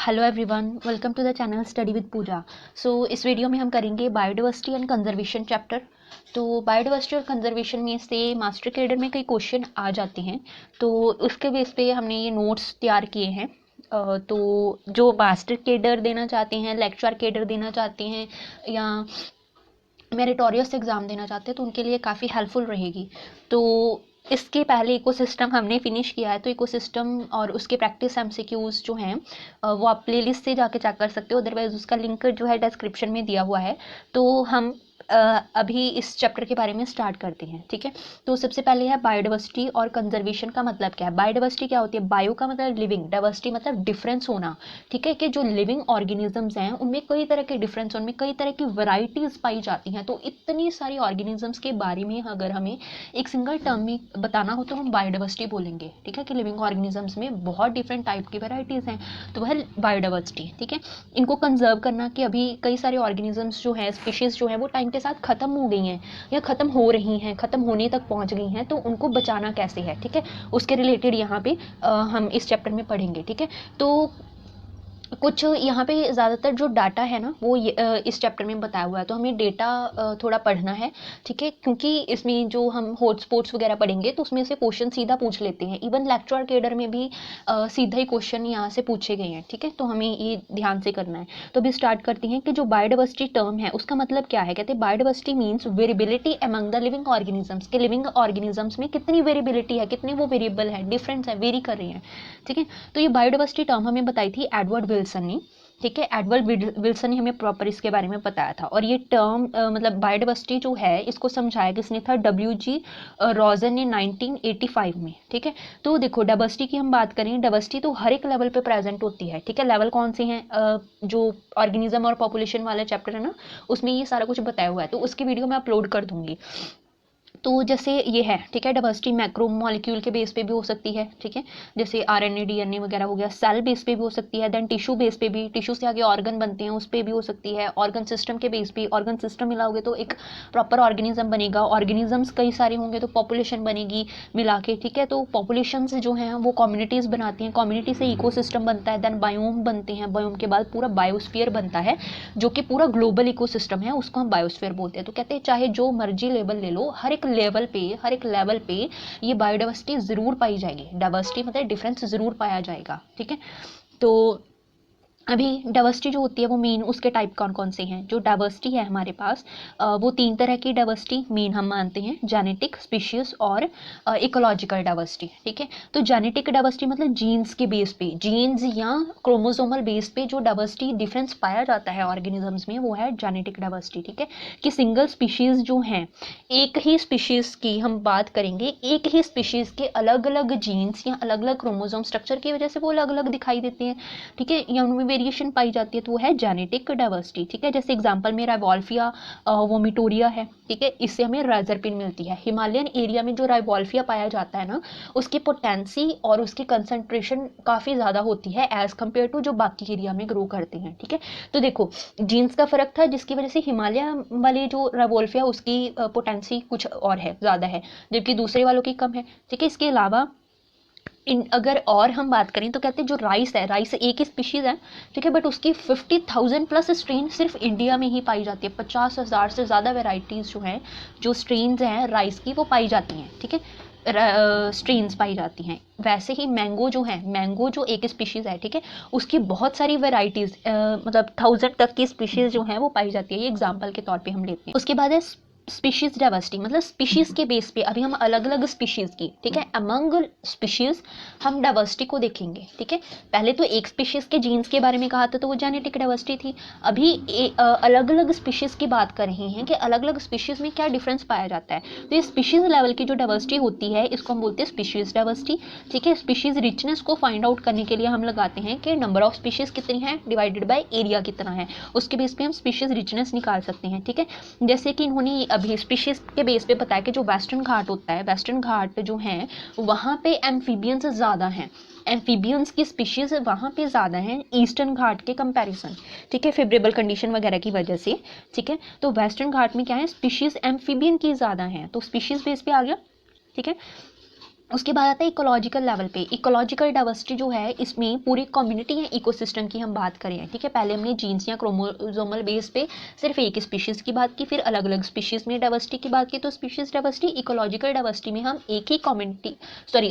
Hello everyone, welcome to the channel study with Pooja. इस video में हम करेंगे बायोडाइवर्सिटी एंड कंजर्वेशन चैप्टर। तो बायोडाइवर्सिटी और कंजर्वेशन में से मास्टर कैडर में कई क्वेश्चन आ जाते हैं, तो उसके बेस पे हमने ये नोट्स तैयार किए हैं। तो जो मास्टर कैडर देना चाहते हैं, लेक्चर कैडर देना चाहते हैं या मेरिटोरियस एग्ज़ाम देना चाहते हैं तो उनके लिए काफ़ी हेल्पफुल रहेगी। तो इसके पहले इकोसिस्टम हमने फिनिश किया है, तो इकोसिस्टम और उसके प्रैक्टिस एमसीक्यूज़ जो हैं वो आप प्लेलिस्ट से जाके चेक कर सकते हो, अदरवाइज़ उसका लिंक जो है डिस्क्रिप्शन में दिया हुआ है। तो हम अभी इस चैप्टर के बारे में स्टार्ट करते हैं, ठीक है। तो सबसे पहले है बायोडाइवर्सिटी और कंजर्वेशन का मतलब क्या है। बायोडाइवर्सिटी क्या होती है? बायो का मतलब लिविंग, डाइवर्सिटी मतलब डिफरेंस होना, ठीक है, कि जो लिविंग ऑर्गेनिजम्स हैं उनमें कई तरह के डिफरेंस, उनमें कई तरह की वैरायटीज पाई जाती हैं। तो इतनी सारी ऑर्गेनिजम्स के बारे में अगर हमें एक सिंगल टर्म में बताना हो तो हम बायोडाइवर्सिटी बोलेंगे, ठीक है, कि लिविंग ऑर्गेनिजम्स में बहुत डिफरेंट टाइप की वैरायटीज हैं, तो वह बायोडाइवर्सिटी, ठीक है। इनको कंजर्व करना कि अभी कई सारे ऑर्गेनिजम्स जो हैं, स्पीशीज जो हैं वो टाइम के साथ ख़त्म हो गई हैं या ख़त्म हो रही हैं, ख़त्म होने तक पहुंच गई हैं, तो उनको बचाना कैसे है, ठीक है, उसके रिलेटेड यहाँ पे हम इस चैप्टर में पढ़ेंगे, ठीक है। तो कुछ यहाँ पे ज़्यादातर जो डाटा है ना वो इस चैप्टर में बताया हुआ है, तो हमें डेटा थोड़ा पढ़ना है, ठीक है, क्योंकि इसमें जो हम हॉटस्पॉट्स वगैरह पढ़ेंगे तो उसमें से क्वेश्चन सीधा पूछ लेते हैं। इवन लेक्चर कैडर में भी सीधा ही क्वेश्चन यहाँ से पूछे गए हैं, ठीक है, तो हमें ये ध्यान से करना है। तो अभी स्टार्ट करते हैं कि जो बायोडाइवर्सिटी टर्म है उसका मतलब क्या है। कहते हैं biodiversity means variability among the living organisms, के लिविंग ऑर्गेनिजम्स में कितनी वेरिएबिलिटी है, कितनी वो वेरिएबल है, डिफरेंस है, वेरी कर रही है, ठीक है। तो ये बायोडाइवर्सिटी टर्म हमें बताई थी एडवर्ड विल्सन ने, ठीक है, एडवर्ड विल्सन ने हमें प्रॉपर इसके बारे में बताया था। और ये टर्म मतलब बायोडाइवर्सिटी जो है इसको समझाया किसने था? WG रॉजन ने 1985 में, ठीक है। तो देखो डाइवर्सिटी की हम बात करें, डाइवर्सिटी तो हर एक लेवल पे प्रेजेंट होती है, ठीक है। लेवल कौन से हैं? जो ऑर्गेनिज्म और पॉपुलेशन वाला चैप्टर है ना उसमें ये सारा कुछ बताया हुआ है, तो उसकी वीडियो मैं अपलोड कर दूंगी। तो जैसे ये है, ठीक है, डाइवर्सिटी मैक्रो मॉलिक्यूल के बेस पे भी हो सकती है, ठीक है, जैसे RNA DNA वगैरह हो गया। सेल बेस पे भी हो सकती है, देन टिश्यू बेस पे भी, टिश्यू से आगे ऑर्गन बनते हैं उस पे भी हो सकती है। ऑर्गन सिस्टम के बेस पे, ऑर्गन सिस्टम मिलाओगे तो एक प्रॉपर ऑर्गेनिज्म बनेगा। ऑर्गेनिजम्स कई सारे होंगे तो पॉपुलेशन बनेगी मिला के, ठीक है। तो पॉपुलेशंस जो हैं वो कम्युनिटीज़ बनाती हैं, कम्युनिटी से इकोसिस्टम बनता है, देन बायोम बनते हैं, बायोम के बाद पूरा बायोस्फीयर बनता है जो कि पूरा ग्लोबल इकोसिस्टम है, उसको हम बायोस्फीयर बोलते हैं। तो कहते हैं चाहे जो मर्जी लेवल ले लो, हर एक लेवल पे ये बायोडाइवर्सिटी जरूर पाई जाएगी। डाइवर्सिटी मतलब डिफरेंस जरूर पाया जाएगा, ठीक है। तो अभी डाइवर्सिटी जो होती है वो मेन उसके टाइप कौन कौन से हैं? जो डाइवर्सिटी है हमारे पास वो 3 तरह की डाइवर्सिटी मेन हम मानते हैं, जेनेटिक, स्पीशीज और इकोलॉजिकल डाइवर्सिटी, ठीक है। तो जेनेटिक डाइवर्सिटी मतलब जीन्स के बेस पे, जीन्स या क्रोमोसोमल बेस पे जो डाइवर्सिटी डिफरेंस पाया जाता है ऑर्गेनिजम्स में वो है जेनेटिक डाइवर्सिटी, ठीक है। कि सिंगल स्पीशीज जो हैं, एक ही स्पीशीज की हम बात करेंगे, एक ही स्पीशीज के अलग अलग जीन्स या अलग अलग क्रोमोसोम स्ट्रक्चर की वजह से वो अलग अलग दिखाई देते हैं, ठीक है, या उनमें वेरिएशन पाई जाती है, तो वो है जेनेटिक डाइवर्सिटी, ठीक है। जैसे एग्जांपल में राइवोल्फिया वोमिटोरिया है, ठीक है, इससे हमें राइजरपिन मिलती है। हिमालयन एरिया में जो राइवोल्फिया पाया जाता है ना उसकी पोटेंसी और उसकी कंसंट्रेशन काफ़ी ज़्यादा होती है एज कम्पेयर टू जो बाकी एरिया में ग्रो करते हैं, ठीक है। तो देखो जीन्स का फर्क था जिसकी वजह से हिमालय वाले जो राइवोल्फिया उसकी पोटेंसी कुछ और है, ज़्यादा है, जबकि दूसरे वालों की कम है, ठीक है। इसके अलावा अगर और हम बात करें तो कहते हैं जो राइस है, राइस एक ही स्पीशीज़ है, ठीक है, बट उसकी 50,000 प्लस स्ट्रेन सिर्फ इंडिया में ही पाई जाती है। 50,000 से ज़्यादा वेराइटीज़ जो हैं, जो स्ट्रेन्स हैं राइस की वो पाई जाती हैं, ठीक है, स्ट्रेन्स पाई जाती हैं। वैसे ही मैंगो जो है, मैंगो जो एक स्पीशीज़ है, ठीक है, उसकी बहुत सारी वेराइटीज़ मतलब 1000 तक की स्पीशीज़ जो हैं वो पाई जाती है। ये एग्जाम्पल के तौर पे हम लेते हैं। उसके बाद है स्पीशीज डाइवर्सिटी, मतलब स्पीशीज के बेस पे अभी हम अलग अलग स्पीशीज की, ठीक है, अमंग स्पीशीज हम डाइवर्सिटी को देखेंगे, ठीक है। पहले तो एक स्पीशीज के जीन्स के बारे में कहा था तो वो जेनेटिक डाइवर्सिटी थी। अभी अलग अलग स्पीशीज की बात कर रहे हैं कि अलग अलग स्पीशीज में क्या डिफरेंस पाया जाता है। तो ये स्पीशीज लेवल की जो डाइवर्सिटी होती है इसको हम बोलते हैं स्पीशीज डाइवर्सिटी, ठीक है। स्पीशीज रिचनेस को फाइंड आउट करने के लिए हम लगाते हैं कि नंबर ऑफ स्पीशीज कितनी है डिवाइडेड बाय एरिया कितना है, उसके बेस पे हम स्पीशीज रिचनेस निकाल सकते हैं, ठीक है। जैसे कि इन्होंने अभी स्पीशीज के बेस पे बताया कि जो वेस्टर्न घाट होता है, वेस्टर्न घाट जो है वहाँ पे एम्फीबियंस ज़्यादा हैं, एम्फीबियंस की स्पीशीज वहाँ पे ज़्यादा हैं ईस्टर्न घाट के कंपैरिजन, ठीक है, फेवरेबल कंडीशन वगैरह की वजह से, ठीक है। तो वेस्टर्न घाट में क्या है, स्पीशीज एम्फीबियन की ज़्यादा हैं, तो स्पीशीज बेस पे आ गया, ठीक है। उसके बाद आता है इकोलॉजिकल लेवल पे। इकोलॉजिकल डाइवर्सिटी जो है इसमें पूरी कम्युनिटी या इकोसिस्टम की हम बात करें, ठीक है। पहले हमने जीन्स या क्रोमोसोमल बेस पे सिर्फ एक स्पीशीज़ की बात की, फिर अलग अलग स्पीशीज़ में डाइवर्सिटी की बात की। तो स्पीशीज़ डाइवर्सिटी, इकोलॉजिकल डाइवर्सिटी में हम एक ही कम्युनिटी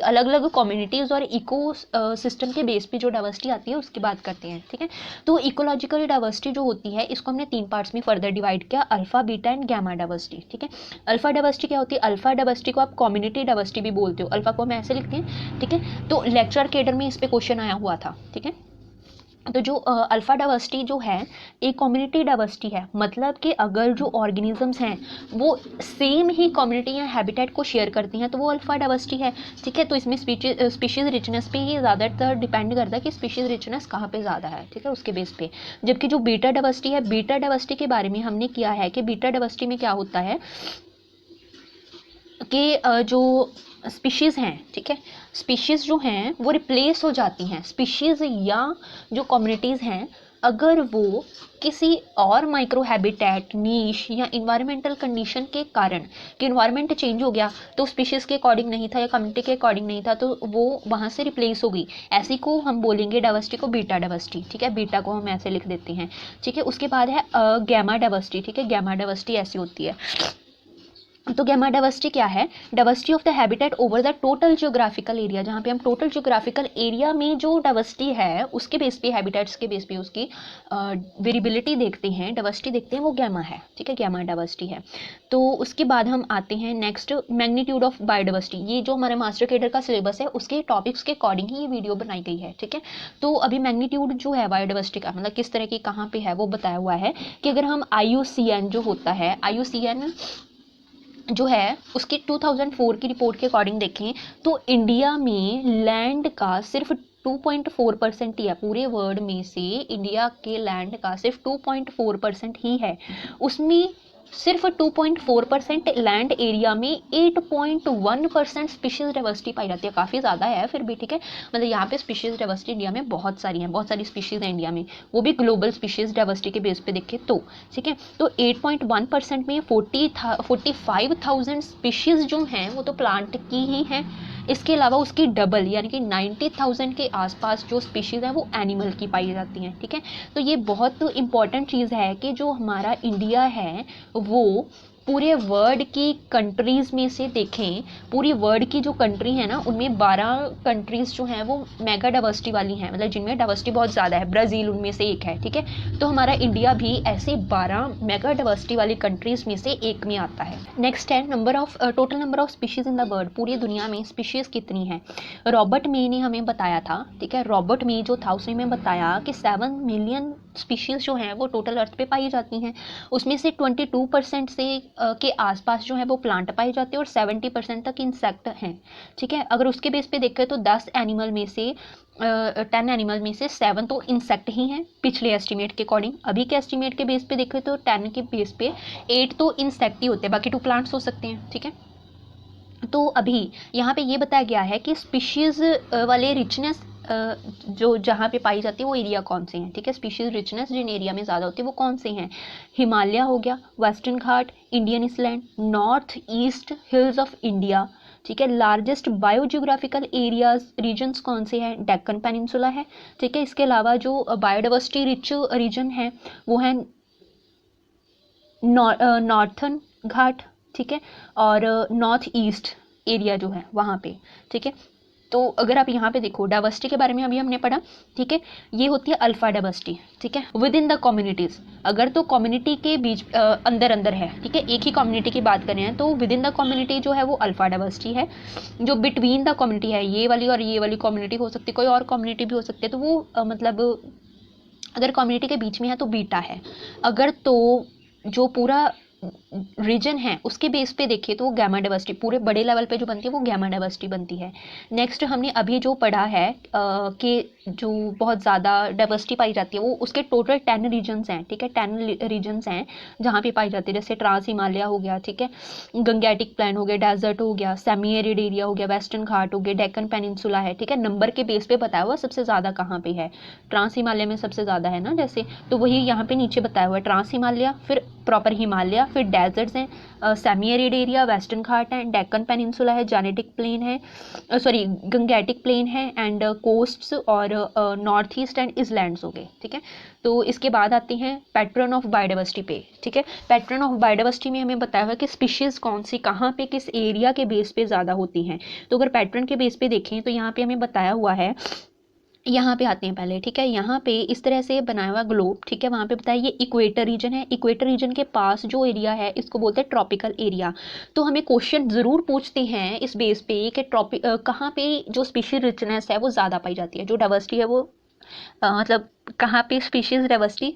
अलग अलग कम्युनिटीज़ और इको सिस्टम के बेस पे जो डाइवर्सिटी आती है उसकी बात करते हैं, ठीक है। तो इकोलॉजिकल डाइवर्सिटी जो होती है इसको हमने 3 पार्ट्स में फर्दर डिवाइड किया, alpha, beta and gamma diversity, ठीक है। अल्फा डाइवर्सिटी क्या होती है? अल्फा डाइवर्सिटी को आप कम्युनिटी डाइवर्सिटी भी बोलते हो, अल्फा को हम ऐसे लिखते हैं, ठीक है। तो लेक्चर केडर में इस पे क्वेश्चन आया हुआ था, ठीक है। तो जो अल्फा डाइवर्सिटी जो है एक कम्युनिटी डाइवर्सिटी है, मतलब कि अगर जो ऑर्गेनिजम्स हैं वो सेम ही कम्युनिटी या हैबिटेट को शेयर करती हैं तो वो अल्फा डाइवर्सिटी है, ठीक है। तो इसमें स्पीशीज़ रिचनेस पे ही ज़्यादातर डिपेंड करता है कि स्पीशीज़ रिचनेस कहाँ पे ज़्यादा है, ठीक है, उसके बेस पे। जबकि जो बीटा डाइवर्सिटी है, बीटा डाइवर्सिटी के बारे में हमने किया है कि बीटा डाइवर्सिटी में क्या होता है कि जो स्पीशीज़ हैं, ठीक है, स्पीशीज़ जो हैं वो रिप्लेस हो जाती हैं। स्पीशीज़ या जो कम्युनिटीज़ हैं अगर वो किसी और माइक्रो हैबिटेट, नीश या इन्वायरमेंटल कंडीशन के कारण, कि इन्वायरमेंट चेंज हो गया तो स्पीशीज़ के अकॉर्डिंग नहीं था या कम्युनिटी के अकॉर्डिंग नहीं था तो वो वहाँ से रिप्लेस हो गई, ऐसी को हम बोलेंगे डाइवर्सिटी को बीटा डाइवर्सिटी, ठीक है। बीटा को हम ऐसे लिख देते हैं, ठीक है। उसके बाद है गैमा डाइवर्सिटी, ठीक है। गैमा डाइवर्सिटी ऐसी होती है। तो गैमा डाइवर्सिटी क्या है? Diversity of the habitat over the total geographical area, जहाँ पे हम टोटल जियोग्राफिकल एरिया में जो डाइवर्सिटी है उसके बेस पे, हैबिटेट्स के बेस पे उसकी वेरिएबिलिटी देखते हैं, डाइवर्सिटी देखते हैं, वो गैमा है, ठीक है, गैमा डाइवर्सिटी है। तो उसके बाद हम आते हैं नेक्स्ट, मैग्नीट्यूड ऑफ बायोडाइवर्सिटी। ये जो हमारे मास्टर कैडर का सिलेबस है उसके टॉपिक्स के अकॉर्डिंग ही ये वीडियो बनाई गई है, ठीक है। तो अभी मैग्नीट्यूड जो है बायोडाइवर्सिटी का, मतलब किस तरह की कहाँ पे है वो बताया हुआ है कि अगर हम IUCN जो होता है, IUCN जो है उसकी 2004 की रिपोर्ट के अकॉर्डिंग देखें तो इंडिया में लैंड का सिर्फ 2.4% ही है, पूरे वर्ल्ड में से इंडिया के लैंड का सिर्फ 2.4% ही है। उसमें सिर्फ 2.4% लैंड एरिया में 8.1% स्पीशीज डाइवर्सिटी पाई जाती है। काफ़ी ज़्यादा है फिर भी, ठीक है। मतलब यहाँ पे स्पीशीज डाइवर्सिटी इंडिया में बहुत सारी हैं, बहुत सारी स्पीशीज़ हैं इंडिया में, वो भी ग्लोबल स्पीशीज डाइवर्सिटी के बेस पे देखें तो, ठीक है। तो 8.1% में 45,000 स्पीशीज़ जो हैं वो तो प्लांट की ही हैं। इसके अलावा उसकी डबल यानी कि 90,000 के आसपास जो स्पीशीज़ हैं वो एनिमल की पाई जाती हैं, ठीक है। तो ये बहुत इंपॉर्टेंट चीज़ है कि जो हमारा इंडिया है वो पूरे वर्ल्ड की कंट्रीज़ में से देखें, पूरी वर्ल्ड की जो कंट्री है ना उनमें 12 कंट्रीज़ जो हैं वो मेगा डाइवर्सिटी वाली हैं, मतलब जिनमें डाइवर्सिटी बहुत ज़्यादा है। ब्राज़ील उनमें से एक है, ठीक है। तो हमारा इंडिया भी ऐसे 12 मेगा डाइवर्सिटी वाली कंट्रीज़ में से एक में आता है। नेक्स्ट है total number of species in the world. पूरी दुनिया में स्पीशीज़ कितनी है? रॉबर्ट मे ने हमें बताया था, ठीक है। रॉबर्ट मे जो था उसने हमें बताया कि 7 मिलियन स्पीशीज़ जो हैं वो टोटल अर्थ पे पाई जाती हैं। उसमें से 22% से के आसपास जो है वो प्लांट पाई जाती है और 70% तक इंसेक्ट हैं, ठीक है। अगर उसके बेस पे देखें तो 10 एनिमल में से 10 एनिमल में से 7 तो इंसेक्ट ही हैं पिछले एस्टीमेट के अकॉर्डिंग। अभी के एस्टीमेट के बेस पे देखें तो 10 के बेस पे 8 तो इंसेक्ट ही होते हैं, बाकी 2 प्लांट्स हो सकते हैं, ठीक है। तो अभी यहाँ पे ये बताया गया है कि स्पीशीज़ वाले रिचनेस जो जहाँ पे पाई जाती है वो एरिया कौन से हैं, ठीक है। स्पीशीज़ रिचनेस जिन एरिया में ज़्यादा होती है वो कौन से हैं? हिमालय हो गया, western Ghat, Indian eastland, north east hills of India, ठीक है। लार्जेस्ट बायोजियोग्राफिकल एरियाज रीजन्स कौन से हैं? डेक्कन पेनिनसुला है, ठीक है। इसके अलावा जो बायोडाइवर्सिटी रिच रीजन है वो है नॉर्थन घाट, ठीक है, और नॉर्थ ईस्ट एरिया जो है वहाँ पे, ठीक है। तो अगर आप यहाँ पे देखो डाइवर्सिटी के बारे में अभी हमने पढ़ा, ठीक है। ये होती है अल्फा डाइवर्सिटी, ठीक है, विद इन द कम्युनिटीज़। अगर तो कम्युनिटी के बीच अंदर अंदर है, ठीक है, एक ही कम्युनिटी की बात कर रहे हैं तो विद इन द कम्युनिटी जो है वो अल्फा डाइवर्सिटी है। जो बिटवीन द कम्युनिटी है, ये वाली और ये वाली कम्युनिटी हो सकती है, कोई और कम्युनिटी भी हो सकती है, तो वो मतलब अगर कम्युनिटी के बीच में है तो बीटा है। अगर तो जो पूरा रीजन है उसके बेस पे देखिए तो वो गैमा डाइवर्सिटी, पूरे बड़े लेवल पे जो बनती है वो गैमा डाइवर्सिटी बनती है। नेक्स्ट हमने अभी जो पढ़ा है कि जो बहुत ज़्यादा डाइवर्सिटी पाई जाती है वो उसके टोटल 10 रीजन्स हैं, ठीक है। 10 रीजन्स हैं जहाँ पे पाई जाती है, जैसे ट्रांस हिमालय हो गया, ठीक है, गंगेटिक प्लेन हो गया, डेजर्ट हो गया, सेमी एरिड एरिया हो गया, वेस्टर्न घाट हो गया, डेक्कन पेनिनसुला है, ठीक है। नंबर के बेस पे बताया हुआ सबसे ज़्यादा कहाँ पे है, ट्रांस हिमालय में सबसे ज़्यादा है ना, जैसे, तो वही यहाँ पे नीचे बताया हुआ है ट्रांस हिमालय, फिर प्रॉपर हिमालय, फिर डेजर्ट्स हैं, सेमी एरिड एरिया, वेस्टर्न घाट है, डेक्कन पेनिनसुला है, जेनेटिक प्लेन है, सॉरी गंगेटिक प्लेन है, एंड कोस्ट्स और नॉर्थ ईस्ट एंड इसलैंड्स हो गए। ठीक है, तो इसके बाद आते हैं पैटर्न ऑफ बायोडाइवर्सिटी पे। ठीक है, पैटर्न ऑफ बायोडाइवर्सिटी में हमें बताया हुआ है कि स्पीशीज़ कौन सी कहाँ पे किस एरिया के बेस पे ज़्यादा होती हैं। तो अगर पैटर्न के बेस पे देखें तो यहाँ पे हमें बताया हुआ है, यहाँ पे आते हैं पहले। ठीक है, यहाँ पे इस तरह से बनाया हुआ ग्लोब। ठीक है, वहाँ पे बताया ये इक्वेटर रीजन है, इक्वेटर रीजन के पास जो एरिया है इसको बोलते हैं ट्रॉपिकल एरिया। तो हमें क्वेश्चन ज़रूर पूछते हैं इस बेस पे कि कहाँ पे जो स्पीशीज रिचनेस है वो ज़्यादा पाई जाती है, जो डाइवर्सिटी है वो मतलब कहाँ पे स्पीशीज डाइवर्सिटी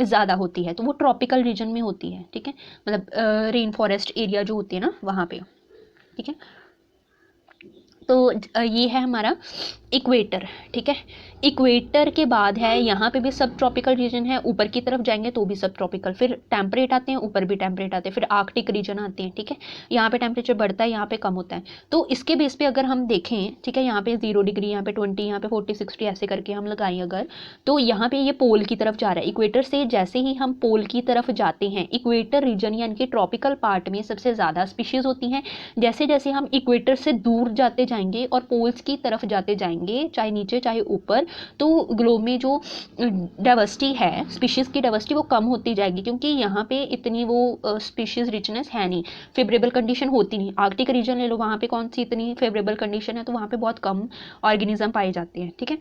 ज़्यादा होती है, तो वो ट्रॉपिकल रीजन में होती है। ठीक है, मतलब रेन फॉरेस्ट एरिया जो होती है ना वहाँ पे। ठीक है, तो ये है हमारा इक्वेटर। ठीक है, इक्वेटर के बाद है यहाँ पे भी सब ट्रॉपिकल रीजन है, ऊपर की तरफ जाएंगे तो भी सब ट्रॉपिकल, फिर टेम्परेट आते हैं, ऊपर भी टेम्परेट आते हैं, फिर आर्कटिक रीजन आते हैं। ठीक है, यहाँ पे टेम्परेचर बढ़ता है, यहाँ पे कम होता है। तो इसके बेस पे अगर हम देखें, ठीक है, यहाँ पे 0 डिग्री, यहाँ पे 20, यहाँ पे 40, 60 ऐसे करके हम लगाएं अगर, तो यहाँ पे ये पोल की तरफ जा रहा है। इक्वेटर से जैसे ही हम पोल की तरफ जाते हैं, इक्वेटर रीजन यानी कि ट्रॉपिकल पार्ट में सबसे ज़्यादा स्पीशीज़ होती हैं। जैसे जैसे हम इक्वेटर से दूर जाते जाएंगे और पोल्स की तरफ जाते जाएंगे, चाहे नीचे चाहे ऊपर, तो ग्लोब में जो डाइवर्सिटी है, स्पीशीज़ की डाइवर्सिटी वो कम होती जाएगी, क्योंकि यहाँ पे इतनी वो स्पीशीज़ रिचनेस है नहीं, फेवरेबल कंडीशन होती नहीं। आर्कटिक रीजन ले लो, वहाँ पे कौन सी इतनी फेवरेबल कंडीशन है, तो वहाँ पे बहुत कम ऑर्गेनिज्म पाए जाते हैं। ठीक है,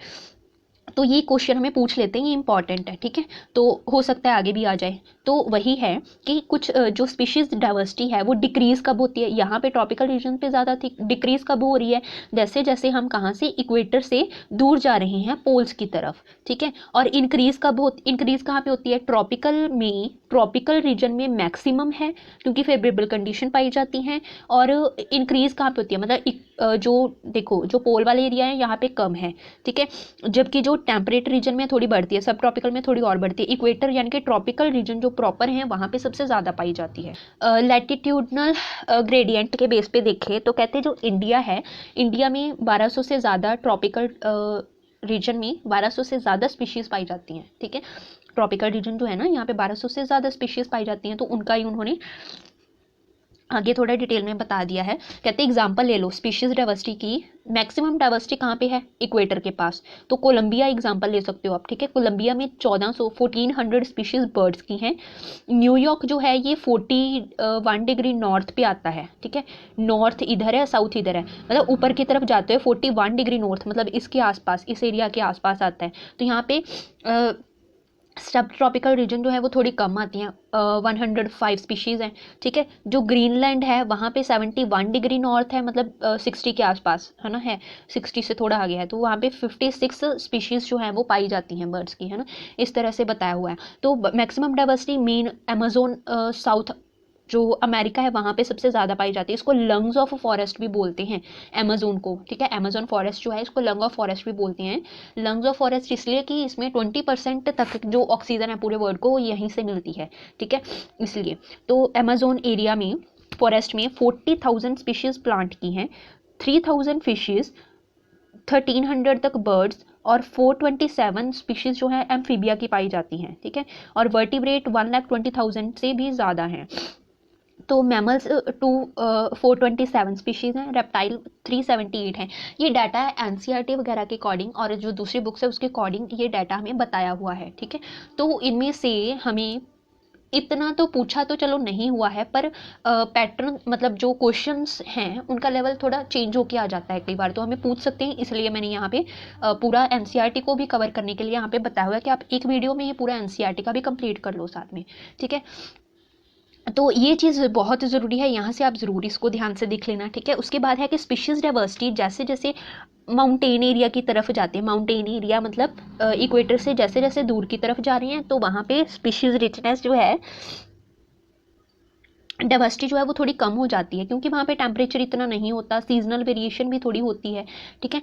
तो ये क्वेश्चन हमें पूछ लेते हैं, ये इंपॉर्टेंट है। ठीक है, तो हो सकता है आगे भी आ जाए। तो वही है कि कुछ जो स्पीशीज डाइवर्सिटी है वो डिक्रीज कब होती है, यहाँ पे ट्रॉपिकल रीजन पे ज़्यादा थी, डिक्रीज कब हो रही है, जैसे जैसे हम कहाँ से इक्वेटर से दूर जा रहे हैं पोल्स की तरफ। ठीक है, और इंक्रीज इंक्रीज कहाँ पे होती है, ट्रॉपिकल में, ट्रॉपिकल रीजन में मैक्सिमम है क्योंकि फेवरेबल कंडीशन पाई जाती हैं। और इंक्रीज कहाँ पे होती है, मतलब जो देखो जो पोल वाले एरिया है यहाँ पे कम है। ठीक है, जबकि जो टेम्परेट रीजन में थोड़ी बढ़ती है, सब ट्रॉपिकल में थोड़ी और बढ़ती है। इक्वेटर यानी कि ट्रॉपिकल रीजन जो प्रॉपर है वहाँ पे सबसे ज़्यादा पाई जाती है। लैटिट्यूडनल ग्रेडियंट के बेस पे देखें तो कहते हैं जो इंडिया है, इंडिया में 1200 से ज़्यादा ट्रॉपिकल रीजन में 1200 से ज़्यादा स्पीशीज़ पाई जाती हैं। ठीक है, ट्रॉपिकल रीजन जो है ना यहाँ पे 1200 से ज़्यादा स्पीशीज़ पाई जाती हैं, तो उनका ही उन्होंने आगे थोड़ा डिटेल में बता दिया है। कहते हैं एग्जांपल ले लो स्पीशीज डाइवर्सिटी की, मैक्सिमम डाइवर्सिटी कहाँ पे है, इक्वेटर के पास। तो कोलंबिया एग्जांपल ले सकते हो आप। ठीक है, कोलंबिया में 1400 स्पीशीज बर्ड्स की हैं। न्यूयॉर्क जो है ये 41 डिग्री नॉर्थ पे आता है। ठीक है, नॉर्थ इधर है, साउथ इधर है, मतलब ऊपर की तरफ जाते हुए 41 डिग्री नॉर्थ, मतलब इसके आसपास, इस एरिया के आसपास आता है। तो यहाँ पे सब ट्रॉपिकल रीजन जो है वो थोड़ी कम आती हैं, 105 स्पीशीज़ हैं। ठीक है, जो ग्रीनलैंड है वहाँ पे 71 डिग्री नॉर्थ है, मतलब 60 के आसपास है ना, है 60 से थोड़ा आगे है, तो वहाँ पे 56 स्पीशीज़ जो हैं वो पाई जाती हैं बर्ड्स की, है ना, इस तरह से बताया हुआ है। तो maximum diversity main Amazon south जो अमेरिका है वहाँ पे सबसे ज़्यादा पाई जाती है। इसको लंग्स ऑफ फॉरेस्ट भी बोलते हैं अमेजोन को। ठीक है, अमेजोन फॉरेस्ट जो है इसको लंग ऑफ फॉरेस्ट भी बोलते हैं। लंग्स ऑफ फॉरेस्ट इसलिए कि इसमें 20% तक जो ऑक्सीजन है पूरे वर्ल्ड को वो यहीं से मिलती है। ठीक है, इसलिए तो अमेजोन एरिया में फॉरेस्ट में 40,000 स्पीशीज़ प्लांट की हैं, 3,000 फिशेज़, 1300 तक बर्ड्स और 427 स्पीशीज़ जो है एम्फीबिया की पाई जाती हैं। ठीक है, और वर्टिब्रेट 1,20,000 से भी ज़्यादा हैं। तो मैमल्स 427 स्पीशीज़ हैं, रेप्टाइल 378 हैं। ये डाटा है एनसीईआरटी वगैरह के अकॉर्डिंग, और जो दूसरी बुक्स है उसके अकॉर्डिंग ये डाटा हमें बताया हुआ है। ठीक है, तो इनमें से हमें इतना तो पूछा तो चलो नहीं हुआ है, पर पैटर्न मतलब जो क्वेश्चंस हैं उनका लेवल थोड़ा चेंज होके आ जाता है कई बार, तो हमें पूछ सकते हैं। इसलिए मैंने यहाँ पे पूरा एनसीईआरटी को भी कवर करने के लिए यहाँ पे बताया हुआ है कि आप एक वीडियो में ये पूरा एनसीईआरटी का भी कंप्लीट कर लो साथ में। ठीक है, तो ये चीज़ बहुत ज़रूरी है, यहाँ से आप ज़रूर इसको ध्यान से देख लेना। ठीक है, उसके बाद है कि स्पीशीज़ डाइवर्सिटी जैसे जैसे माउंटेन एरिया की तरफ जाते हैं, माउंटेन एरिया मतलब इक्वेटर से जैसे जैसे दूर की तरफ जा रहे हैं तो वहाँ पे स्पीशीज़ रिचनेस जो है डाइवर्सिटी जो है वो थोड़ी कम हो जाती है, क्योंकि वहाँ पे टेम्परेचर इतना नहीं होता, सीजनल वेरिएशन भी थोड़ी होती है, ठीक है,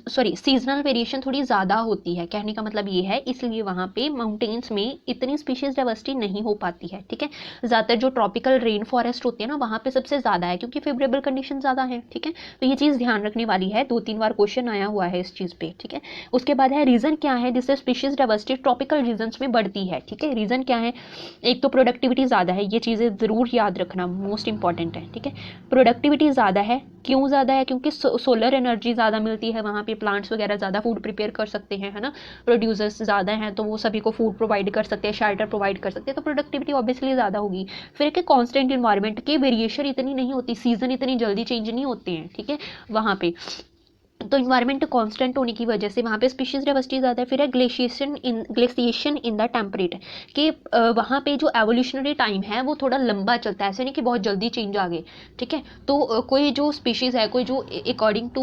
सॉरी सीजनल वेरिएशन थोड़ी ज़्यादा होती है, कहने का मतलब ये है, इसलिए वहाँ पे माउंटेन्स में इतनी स्पीशीज़ डाइवर्सिटी नहीं हो पाती है, ठीक है। ज़्यादातर जो ट्रॉपिकल रेन फॉरेस्ट होते हैं ना, वहाँ पे सबसे ज़्यादा है, क्योंकि फेवरेबल कंडीशन ज़्यादा है, ठीक है। तो ये चीज़ ध्यान रखने वाली है, 2-3 बार क्वेश्चन आया हुआ है इस चीज़ पे, ठीक है। उसके बाद है रीज़न क्या है जिससे स्पीशीज़ डाइवर्सिटी ट्रॉपिकल रीजन्स में बढ़ती है, ठीक है। रीज़न क्या है, एक तो प्रोडक्टिविटी ज़्यादा है, ये चीज़ें ज़रूर याद रखना, मोस्ट इंपॉर्टेंट है, ठीक है। प्रोडक्टिविटी ज़्यादा है, क्यों ज़्यादा है, क्योंकि सोलर एनर्जी ज़्यादा मिलती है वहाँ पे, प्लांट्स वगैरह ज़्यादा फूड प्रिपेयर कर सकते हैं, है ना, प्रोड्यूसर्स ज़्यादा हैं तो वो सभी को फूड प्रोवाइड कर सकते हैं, शेल्टर प्रोवाइड कर सकते हैं, तो प्रोडक्टिविटी ऑब्वियसली ज़्यादा होगी। फिर कि कॉन्स्टेंट इन्वायरमेंट की वेरिएशन इतनी नहीं होती, सीजन इतनी जल्दी चेंज नहीं होते हैं, ठीक है, वहाँ पे तो इन्वायरमेंट कांस्टेंट होने की वजह से वहाँ पे स्पीशीज डाइवर्सिटी ज़्यादा है। फिर है ग्लेशिएशन इन द टेम्परेट, कि वहाँ पे जो एवोल्यूशनरी टाइम है वो थोड़ा लंबा चलता है, ऐसे नहीं कि बहुत जल्दी चेंज आ गए, ठीक है। तो कोई जो स्पीशीज़ है, कोई जो अकॉर्डिंग टू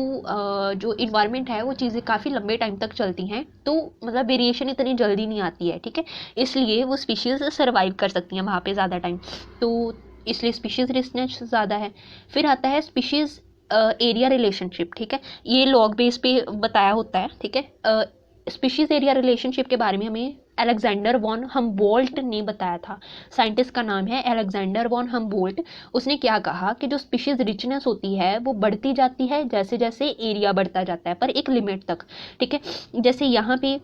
जो इन्वायरमेंट है वो चीज़ें काफ़ी लंबे टाइम तक चलती हैं, तो मतलब वेरिएशन इतनी जल्दी नहीं आती है, ठीक है, इसलिए वो स्पीशीज़ सर्वाइव कर सकती हैं वहाँ पर ज़्यादा टाइम, तो इसलिए स्पीशीज़ रिचनेस ज़्यादा है। फिर आता है स्पीशीज़ एरिया रिलेशनशिप, ठीक है, ये लॉग बेस पे बताया होता है, ठीक है। स्पीशीज एरिया रिलेशनशिप के बारे में हमें अलेक्जेंडर वॉन हम्बोल्ट ने बताया था, साइंटिस्ट का नाम है अलेक्जेंडर वॉन हम्बोल्ट। उसने क्या कहा कि जो स्पीशीज रिचनेस होती है वो बढ़ती जाती है जैसे जैसे एरिया बढ़ता जाता है, पर एक लिमिट तक, ठीक है। जैसे यहाँ पे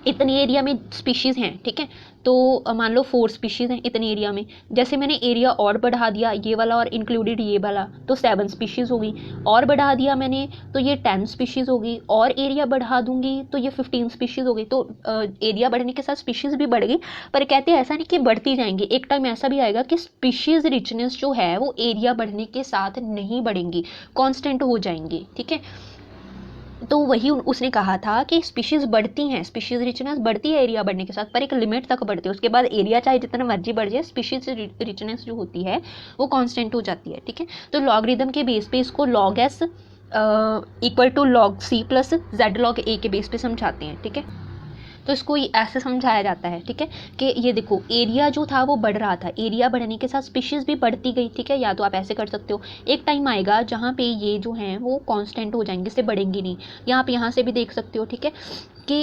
इतनी एरिया में स्पीशीज़ हैं, ठीक है, तो मान लो 4 स्पीशीज़ हैं इतनी एरिया में, जैसे मैंने एरिया और बढ़ा दिया ये वाला और इंक्लूडेड ये वाला, तो 7 स्पीशीज़ होगी, और बढ़ा दिया मैंने तो ये 10 स्पीशीज़ होगी, और एरिया बढ़ा दूंगी तो ये 15 स्पीशीज़ होगी। तो एरिया बढ़ने के साथ स्पीशीज़ भी बढ़ गई, पर कहते हैं ऐसा नहीं कि बढ़ती जाएंगी, एक टाइम ऐसा भी आएगा कि स्पीशीज़ रिचनेस जो है वो एरिया बढ़ने के साथ नहीं बढ़ेंगी, कॉन्स्टेंट हो जाएंगी, ठीक है। तो वही उसने कहा था कि स्पीशीज़ बढ़ती हैं, स्पीशीज़ रिचनेस बढ़ती है एरिया बढ़ने के साथ, पर एक लिमिट तक बढ़ती है, उसके बाद एरिया चाहे जितना मर्जी बढ़ जाए, स्पीशीज़ रिचनेस जो होती है वो कांस्टेंट हो जाती है, ठीक है। तो लॉगरिदम के बेस पे इसको log S equal to log C plus Z log A के बेस पे समझाते हैं, ठीक है। तो इसको ऐसे समझाया जाता है, ठीक है, कि ये देखो एरिया जो था वो बढ़ रहा था, एरिया बढ़ने के साथ स्पीशीज़ भी बढ़ती गई, ठीक है, या तो आप ऐसे कर सकते हो, एक टाइम आएगा जहाँ पे ये जो हैं वो कांस्टेंट हो जाएंगे, इससे बढ़ेंगी नहीं, या आप यहाँ से भी देख सकते हो, ठीक है, कि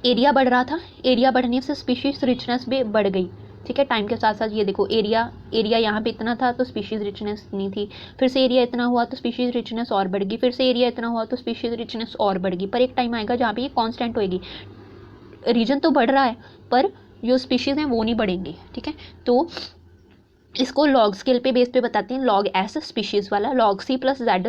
एरिया बढ़ रहा था, एरिया बढ़ने से स्पीशीज़ रिचनेस भी बढ़ गई, ठीक है, टाइम के साथ साथ। ये देखो एरिया यहाँ पे इतना था तो स्पीशीज़ रिचनेस नहीं थी, फिर से एरिया इतना हुआ तो स्पीशीज़ रिचनेस और बढ़ गई, फिर से एरिया इतना हुआ तो स्पीशीज़ रिचनेस और बढ़ गई, पर एक टाइम आएगा जहाँ पे ये कांस्टेंट होएगी, रीजन तो बढ़ रहा है पर जो स्पीशीज़ हैं वो नहीं बढ़ेंगे, ठीक है। तो इसको लॉग स्केल पे बेस पे बताते हैं, लॉग एस स्पीशीज़ वाला, log C plus Z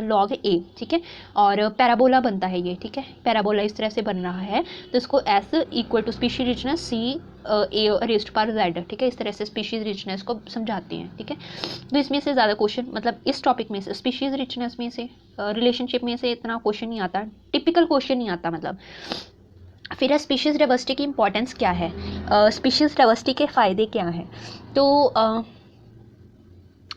log A, ठीक है, और पैराबोला बनता है ये, ठीक है, पैराबोला इस तरह से बन रहा है, तो इसको S equal to species richness C A raised पर जेड, ठीक है, इस तरह से स्पीशीज रिचनेस को समझाते हैं, ठीक है। तो इसमें से ज़्यादा क्वेश्चन, मतलब इस टॉपिक में से स्पीशीज रिचनेस में से रिलेशनशिप में से इतना क्वेश्चन नहीं आता, टिपिकल क्वेश्चन नहीं आता मतलब। फिर है स्पीशीज़ डाइवर्सिटी की इंपॉर्टेंस क्या है, स्पीशीज़ डाइवर्सिटी के फ़ायदे क्या हैं। तो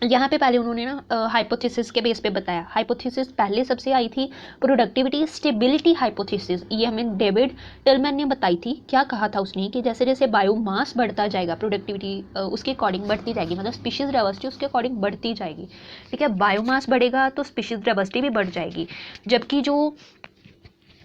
यहाँ पे पहले उन्होंने ना हाइपोथेसिस के बेस पे बताया, हाइपोथेसिस पहले सबसे आई थी प्रोडक्टिविटी स्टेबिलिटी हाइपोथेसिस, ये हमें डेविड टिलमैन ने बताई थी। क्या कहा था उसने कि जैसे जैसे बायोमास बढ़ता जाएगा प्रोडक्टिविटी उसके अकॉर्डिंग बढ़ती जाएगी, मतलब स्पीशीज़ डाइवर्सिटी उसके अकॉर्डिंग बढ़ती जाएगी, ठीक है, बायोमास बढ़ेगा तो स्पीशीज़ डाइवर्सिटी भी बढ़ जाएगी। जबकि जो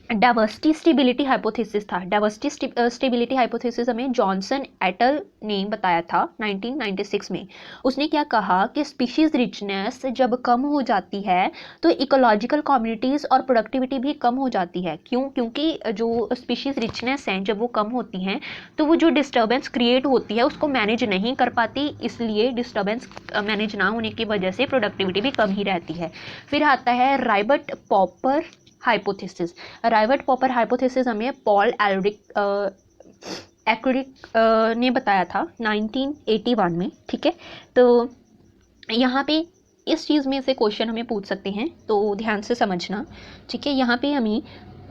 डाइवर्सिटी स्टेबिलिटी हाइपोथेसिस था, डाइवर्सिटी स्टेबिलिटी हाइपोथेसिस हमें जॉनसन एटल ने बताया था 1996 में। उसने क्या कहा कि स्पीशीज़ रिचनेस जब कम हो जाती है तो इकोलॉजिकल कम्युनिटीज़ और प्रोडक्टिविटी भी कम हो जाती है। क्यों? क्योंकि जो स्पीशीज़ रिचनेस हैं जब वो कम होती हैं तो वो जो डिस्टर्बेंस क्रिएट होती है उसको मैनेज नहीं कर पाती, इसलिए डिस्टर्बेंस मैनेज ना होने की वजह से प्रोडक्टिविटी भी कम ही रहती है। फिर आता है राइबर्ट पॉपर हाइपोथेसिस। राइबर्ट पॉपर हाइपोथेसिस हमें पॉल एक्रिक ने बताया था 1981 में, ठीक है। तो यहाँ पे इस चीज़ में से क्वेश्चन हमें पूछ सकते हैं, तो ध्यान से समझना, ठीक है। यहाँ पे हमें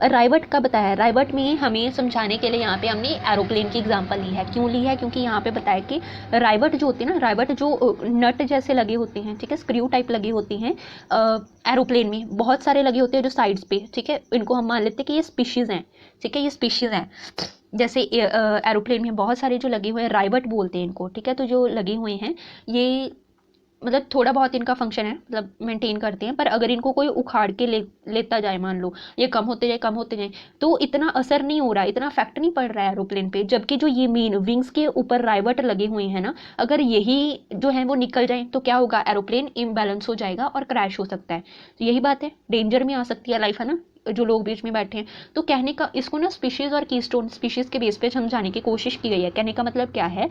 राइवट का बताया है। राइवट में हमें समझाने के लिए यहाँ पे हमने एरोप्लेन की एग्जांपल ली है। क्यों ली है? क्योंकि यहाँ पे बताया कि राइवट जो होती है ना, राइवट जो नट जैसे लगे होते हैं, ठीक है, स्क्रू टाइप लगे होते हैं एरोप्लेन में, बहुत सारे लगे होते हैं जो साइड्स पे, ठीक है, इनको हम मान लेते हैं कि ये स्पीशीज़ हैं, ठीक है, ये स्पीशीज़ हैं। जैसे एरोप्लेन में बहुत सारे जो लगे हुए हैं, राइवट बोलते हैं इनको, ठीक है, तो जो लगे हुए हैं ये मतलब थोड़ा बहुत इनका फंक्शन है, मतलब मेंटेन करते हैं, पर अगर इनको कोई उखाड़ के लेता जाए, मान लो ये कम होते जाए, तो इतना असर नहीं हो रहा, इतना इफेक्ट नहीं पड़ रहा है एरोप्लेन पे। जबकि जो ये मेन विंग्स के ऊपर राइवट लगे हुए हैं ना, अगर यही जो है वो निकल जाए तो क्या होगा, एरोप्लेन इम्बैलेंस हो जाएगा और क्रैश हो सकता है। तो यही बात है, डेंजर में आ सकती है लाइफ, है ना, जो लोग बीच में बैठे हैं। तो कहने का इसको ना स्पीशीज और कीस्टोन स्पीशीज के बेस पे समझाने की कोशिश की गई है। कहने का मतलब क्या है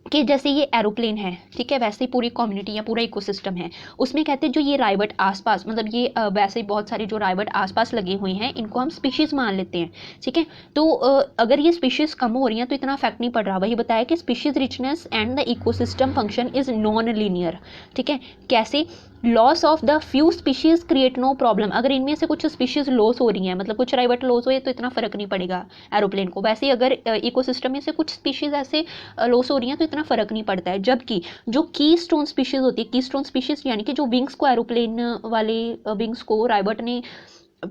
कि जैसे ये एरोप्लेन है, ठीक है, वैसे ही पूरी कम्युनिटी या पूरा इकोसिस्टम है, उसमें कहते हैं जो ये राइवट आसपास, मतलब ये वैसे ही बहुत सारे जो राइवट आसपास लगे हुए हैं, इनको हम स्पीशीज़ मान लेते हैं, ठीक है। तो अगर ये स्पीशीज़ कम हो रही हैं तो इतना इफेक्ट नहीं पड़ रहा। वही बताया कि species richness and the ecosystem function is non linear, ठीक है। कैसे? Loss of the few species create no problem. अगर इनमें से कुछ स्पीशीज़ लॉस हो रही हैं, मतलब कुछ राइवट लॉस हुए, तो इतना फ़र्क नहीं पड़ेगा एरोप्लेन को। वैसे ही अगर इकोसिस्टम में से कुछ स्पीशीज़ ऐसे लॉस हो रही हैं तो इतना फ़र्क नहीं पड़ता है। जबकि जो की स्टोन स्पीशीज़ होती है, की स्टोन स्पीशीज़ यानी कि जो विंग्स को, एरोप्लेन वाले विंग्स को राइवट ने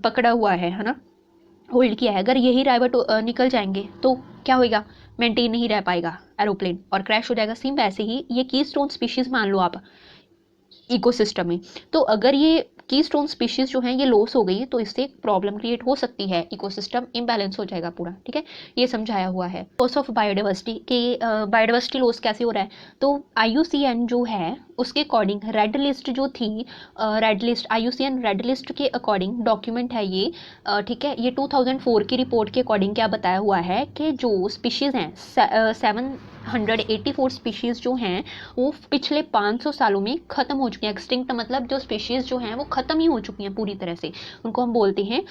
पकड़ा हुआ है ना, होल्ड किया है, अगर यही राइवट निकल जाएंगे तो क्या होएगा, मेंटेन नहीं रह पाएगा एरोप्लेन और क्रैश हो जाएगा। सेम वैसे ही ये की स्टोन स्पीशीज़ मान लो आप इकोसिस्टम में, तो अगर ये की स्टोन स्पीशीज जो हैं ये लॉस हो गई तो इससे प्रॉब्लम क्रिएट हो सकती है, इकोसिस्टम इम्बैलेंस हो जाएगा पूरा, ठीक है। ये समझाया हुआ है। लॉस ऑफ बायोडाइवर्सिटी के बायोडाइवर्सिटी लॉस कैसे हो रहा है, तो IUCN जो है उसके अकॉर्डिंग रेड लिस्ट जो थी, red list, IUCN red list के अकॉर्डिंग डॉक्यूमेंट है ये, ठीक है, ये 2004 की रिपोर्ट के अकॉर्डिंग क्या बताया हुआ है कि जो स्पीशीज़ हैं 784 स्पीशीज़ जो हैं वो पिछले 500 सालों में ख़त्म हो चुकी हैं। एक्सटिंक्ट मतलब जो स्पीशीज़ जो हैं वो ख़त्म ही हो चुकी हैं पूरी तरह से, उनको हम बोलते हैं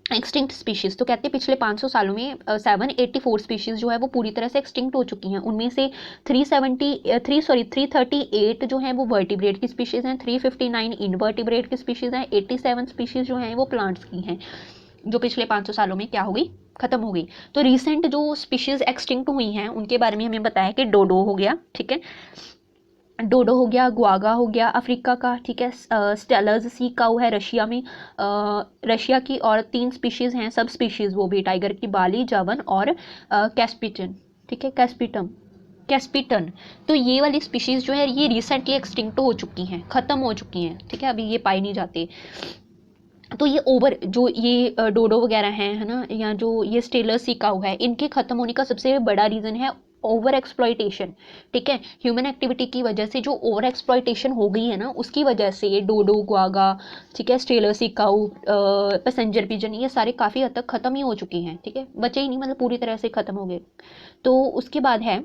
एक्सटिंक्ट स्पीशीज़। तो कहते हैं पिछले 500 सालों में 784 स्पीशीज़ जो है वो पूरी तरह से एक्सटिंक्ट हो चुकी हैं। उनमें से 338 जो हैं वो वर्टिब्रेट की स्पीशीज़ हैं, 359 इनवर्टिब्रेट की स्पीशीज़ हैं, 87 स्पीशीज़ जो हैं वो प्लांट्स की हैं, जो पिछले 500 सालों में क्या हो गई, खत्म हो गई। तो रिसेंट जो स्पीशीज़ एक्सटिंक्ट हुई हैं उनके बारे में हमें बताया कि डोडो हो गया, ठीक है, डोडो हो गया, ग्वागा हो गया अफ्रीका का, ठीक है, स्टेलर्स सी काऊ है रशिया में, रशिया की, और 3 स्पीशीज़ हैं, सब स्पीशीज़ वो भी टाइगर की बाली, जवन और कैस्पिटन, ठीक है, कैस्पिटन। तो ये वाली स्पीशीज़ जो है ये रिसेंटली एक्सटिंक्ट हो चुकी हैं, ख़त्म हो चुकी हैं, ठीक है, अभी ये पाई नहीं जाते। तो ये ओवर जो ये डोडो वगैरह हैं, है ना, या जो ये स्टेलर सी काऊ है, इनके ख़त्म होने का सबसे बड़ा रीज़न है ओवर एक्सप्लॉयटेशन, ठीक है। ह्यूमन एक्टिविटी की वजह से जो ओवर एक्सप्लॉयटेशन हो गई है ना, उसकी वजह से ये डोडो, ग्वागा, ठीक है, स्टेलर सी काऊ, पैसेंजर पिजन, ये सारे काफ़ी हद तक ख़त्म ही हो चुकी हैं, ठीक है, बचे ही नहीं, मतलब पूरी तरह से ख़त्म हो गए। तो उसके बाद है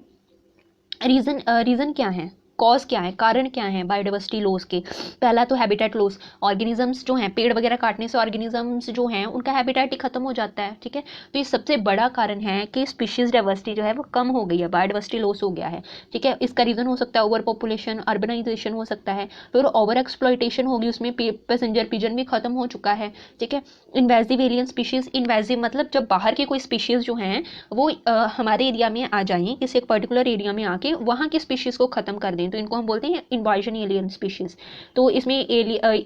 रीज़न क्या है, कॉज क्या है, कारण क्या है बायोडाइवर्सिटी लॉस के। पहला तो हैबिटेट लॉस, ऑर्गेनिजम्स जो हैं, पेड़ वगैरह काटने से ऑर्गेनिजम्स जो हैं उनका हैबिटेट ही खत्म हो जाता है, ठीक है। तो ये सबसे बड़ा कारण है कि स्पीशीज़ डाइवर्सिटी जो है वो कम हो गई है, बायोडाइवर्सिटी लॉस हो गया है, ठीक है। इसका रीज़न हो सकता है ओवर पॉपुलेशन, अर्बनाइजेशन हो सकता है, फिर ओवर एक्सप्लॉयटेशन होगी, उसमें पैसेंजर पिजन भी खत्म हो चुका है, ठीक है। इन्वेजिव एलियन स्पीशीज़, इन्वेजिव मतलब जब बाहर के कोई स्पीशीज़ जो हैं वो हमारे एरिया में आ जाएं, किसी एक पर्टिकुलर एरिया में आके वहाँ की स्पीशीज़ को ख़त्म कर दें, तो इनको हम बोलते हैं इन्वाइजन एलियन स्पीशीज़। तो इसमें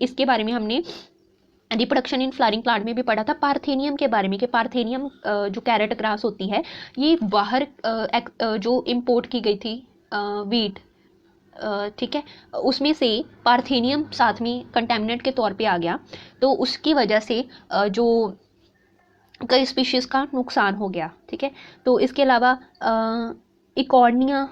इसके बारे में हमने रिप्रोडक्शन इन फ्लावरिंग प्लांट में भी पढ़ा था, पार्थेनियम के बारे में, कि पार्थेनियम जो कैरेट ग्रास होती है ये बाहर जो इम्पोर्ट की गई थी वीट, ठीक है, उसमें से पार्थेनियम साथ में कंटेमिनेंट के तौर पे आ गया, तो उसकी वजह से जो कई स्पीशीज़ का नुकसान हो गया, ठीक है। तो इसके अलावा इकॉर्निया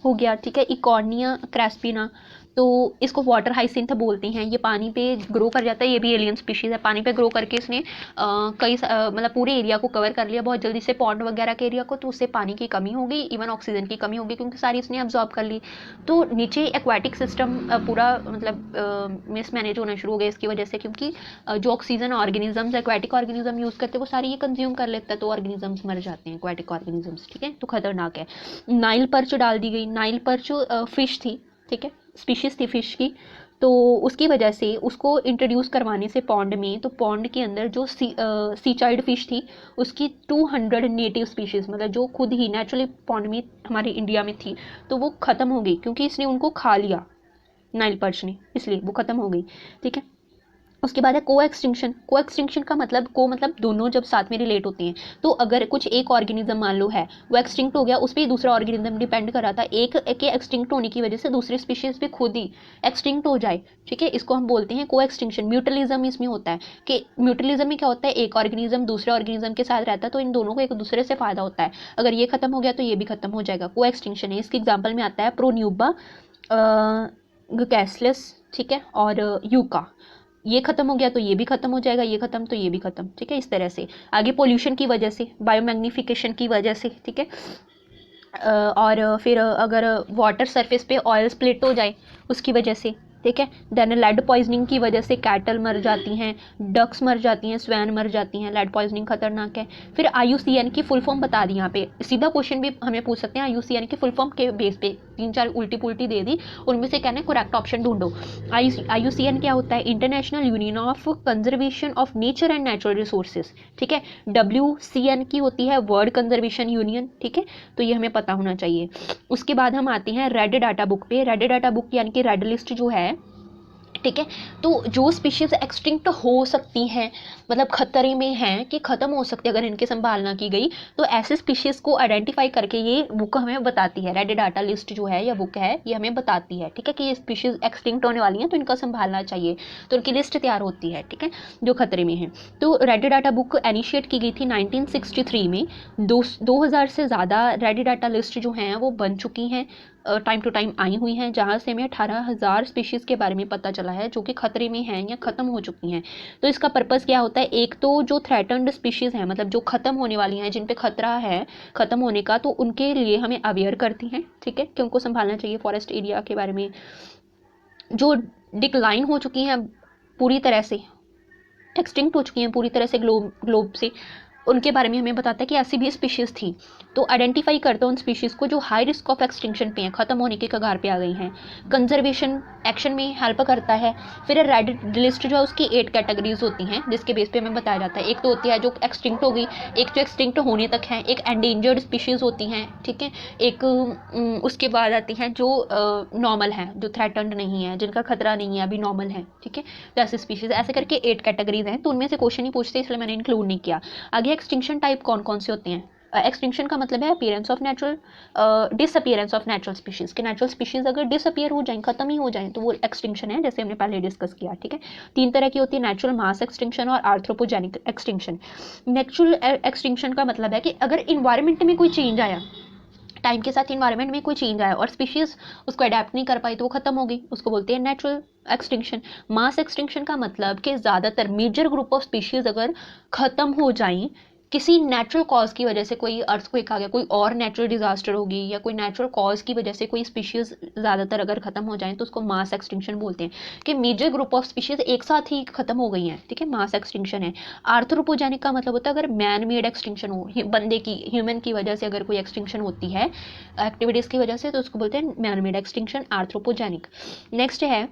हो गया, ठीक है, इकॉर्निया क्रैस्पिना, तो इसको वाटर हाइसिंथ बोलते हैं, ये पानी पे ग्रो कर जाता है, ये भी एलियन स्पीशीज़ है, पानी पे ग्रो करके इसने मतलब पूरे एरिया को कवर कर लिया बहुत जल्दी से, पॉन्ड वगैरह के एरिया को, तो उससे पानी की कमी हो गई, इवन ऑक्सीजन की कमी हो गई, क्योंकि सारी इसने अब्जॉर्ब कर ली। तो नीचे एक्वाटिक सिस्टम पूरा मतलब मिसमैनेज होना शुरू हो गया इसकी वजह से, क्योंकि जो oxygen organisms aquatic organism use करते हैं वो सारी ये कंज्यूम कर लेता है, तो ऑर्गेनिजम्स मर जाते हैं, एक्वाटिक ऑर्गेनिजम्स, ठीक है, तो खतरनाक है। नाइल पर्च डाल दी गई, नाइल पर्च फिश थी, ठीक है, स्पीशीज़ थी फिश की, तो उसकी वजह से उसको इंट्रोड्यूस करवाने से पॉन्ड में, तो पॉन्ड के अंदर जो सी चाइल्ड फिश थी उसकी 200 नेटिव स्पीशीज़, मतलब जो खुद ही नेचुरली पॉन्ड में हमारे इंडिया में थी, तो वो ख़त्म हो गई क्योंकि इसने उनको खा लिया, नाइल पर्च ने, इसलिए वो ख़त्म हो गई। ठीक है, उसके बाद है को एक्सटिंक्शन। को एक्सटिंक्शन का मतलब, को मतलब दोनों जब साथ में रिलेट होती हैं, तो अगर कुछ एक ऑर्गेनिज्म मान लो है वो एक्सटिंक्ट हो गया, उस पर दूसरा ऑर्गेनिज्म डिपेंड कर रहा था, एक के एक्सटिंक्ट होने की वजह से दूसरी स्पीशीज भी खुद ही एक्सटिंक्ट हो जाए। ठीक है, इसको हम बोलते हैं को एक्सटिंक्शन। म्यूटलिज्म इसमें होता है कि म्यूटलिज्म में क्या होता है, एक ऑर्गेनिज्म दूसरे ऑर्गेनिज्म के साथ रहता है तो इन दोनों को एक दूसरे से फायदा होता है, अगर ये खत्म हो गया तो ये भी खत्म हो जाएगा, को एक्सटिंक्शन है। इसके एग्जाम्पल में आता है प्रोन्यूबा, गैसलेस, ठीक है, और यूका। ये खत्म हो गया तो ये भी खत्म हो जाएगा, ये खत्म तो ये भी खत्म। ठीक है, इस तरह से। आगे पोल्यूशन की वजह से, बायोमैग्निफिकेशन की वजह से, ठीक है, और फिर अगर वाटर सरफेस पे ऑयल स्प्लिट हो जाए उसकी वजह से, ठीक है, देन लेड पॉइजनिंग की वजह से कैटल मर जाती हैं, डक्स मर जाती हैं, स्वैन मर जाती हैं, लेड पॉइजनिंग खतरनाक है। फिर IUCN की फुल फॉर्म बता दी, यहाँ पे सीधा क्वेश्चन भी हमें पूछ सकते हैं IUCN की फुल फॉर्म के बेस पे, 3-4 उल्टी पुल्टी दे दी, उनमें से कहना है करेक्ट ऑप्शन ढूंढो। IUCN क्या होता है, international union of conservation of nature and natural resources. ठीक है, WCN की होती है वर्ल्ड कंजर्वेशन यूनियन। ठीक है, तो ये हमें पता होना चाहिए। उसके बाद हम आते हैं रेड डाटा बुक पे। रेड डाटा बुक यानी कि रेड लिस्ट जो है, ठीक है, तो जो स्पीशीज एक्सटिंक्ट हो सकती हैं, मतलब खतरे में हैं कि ख़त्म हो सकती है अगर इनकी संभाल ना की गई, तो ऐसे स्पीशीज़ को आइडेंटिफाई करके ये बुक हमें बताती है। रेड डाटा लिस्ट जो है या बुक है, ये हमें बताती है, ठीक है, कि ये स्पीशीज़ एक्सटिंक्ट होने वाली हैं तो इनका संभालना चाहिए, तो उनकी लिस्ट तैयार होती है, ठीक है, जो खतरे में हैं। तो रेड डाटा बुक इनिशिएट की गई थी 1963 में। 2000 से ज़्यादा रेड डाटा लिस्ट जो हैं वो बन चुकी हैं, टाइम टू टाइम आई हुई हैं, जहाँ से हमें 18,000 स्पीशीज़ के बारे में पता चला है जो कि खतरे में हैं या ख़त्म हो चुकी हैं। तो इसका पर्पज़ क्या होता है, एक तो जो थ्रेटन्ड स्पीशीज़ हैं, मतलब जो ख़त्म होने वाली हैं, जिन पे खतरा है ख़त्म होने का, तो उनके लिए हमें अवेयर करती हैं, ठीक है, कि उनको संभालना चाहिए। फॉरेस्ट एरिया के बारे में जो डिक्लाइन हो चुकी हैं पूरी तरह से, एक्सटिंक्ट हो चुकी हैं पूरी तरह से ग्लोब से, उनके बारे में हमें बताता है कि ऐसी भी स्पीशीज़ थी, तो आइडेंटिफाई करता है उन स्पीशीज़ को जो हाई रिस्क ऑफ एक्सटिंक्शन पे हैं, ख़त्म होने के कगार पे आ गई हैं। कंजर्वेशन एक्शन में हेल्प करता है। फिर रेड लिस्ट जो है उसकी 8 कैटेगरीज होती हैं जिसके बेस पे हमें बताया जाता है। एक तो होती है जो एक्सटिंक्ट हो गई, एक जो एक्सटिंक्ट होने तक है, एक एंडेंजर्ड स्पीशीज़ होती हैं, ठीक है, एक उसके बाद आती हैं जो नॉर्मल हैं, जो थ्रेटन्ड नहीं है, जिनका खतरा नहीं है, अभी नॉर्मल है, ठीक है, तो ऐसे स्पीशीज़, ऐसे करके 8 कैटेगरीज हैं, तो उनमें से क्वेश्चन ही पूछते इसलिए मैंने इंक्लूड नहीं किया। आगे एक्सटिंक्शन टाइप कौन कौन से होते हैं। एक्सटिंक्शन का मतलब है appearance of natural, disappearance of natural species, के नेचुरल स्पीशीज़ अगर डिसअपीयर हो जाएं, खत्म ही हो जाएं, तो वो एक्सटिंक्शन है, जैसे हमने पहले डिस्कस किया, ठीक है। 3 तरह की होती है, नेचुरल मास एक्सटिंक्शन और आर्थ्रोपोजेनिक एक्सटिंक्शन। नेचुरल एक्सटिंक्शन का मतलब है कि अगर इन्वायरमेंट में कोई चेंज आया, टाइम के साथ इन्वायरमेंट में कोई चेंज आया और स्पीशीज़ उसको अडेप्ट नहीं कर पाई तो वो खत्म हो गई, उसको बोलते हैं नेचुरल एक्सटिंक्शन। मास एक्सटिंक्शन का मतलब कि ज़्यादातर मेजर ग्रुप ऑफ स्पीशीज़ अगर ख़त्म हो जाएं किसी नेचुरल कॉज की वजह से, कोई अर्थक्वेक आ गया, कोई और नेचुरल डिजास्टर होगी, या कोई नेचुरल कॉज की वजह से कोई स्पीशीज़ ज़्यादातर अगर ख़त्म हो जाएं तो उसको मास एक्सटिंक्शन बोलते हैं, कि मेजर ग्रुप ऑफ स्पीशीज़ एक साथ ही ख़त्म हो गई हैं, ठीक है, मास एक्सटिंक्शन है। आर्थ्रोपोजेनिक का मतलब होता है अगर मैन मेड एक्सटिंक्शन हो, बंदे की, ह्यूमन की वजह से अगर कोई एक्सटिंक्शन होती है एक्टिविटीज़ की वजह से, तो उसको बोलते हैं मैन मेड एक्सटिंक्शन, आर्थ्रोपोजेनिक। नेक्स्ट है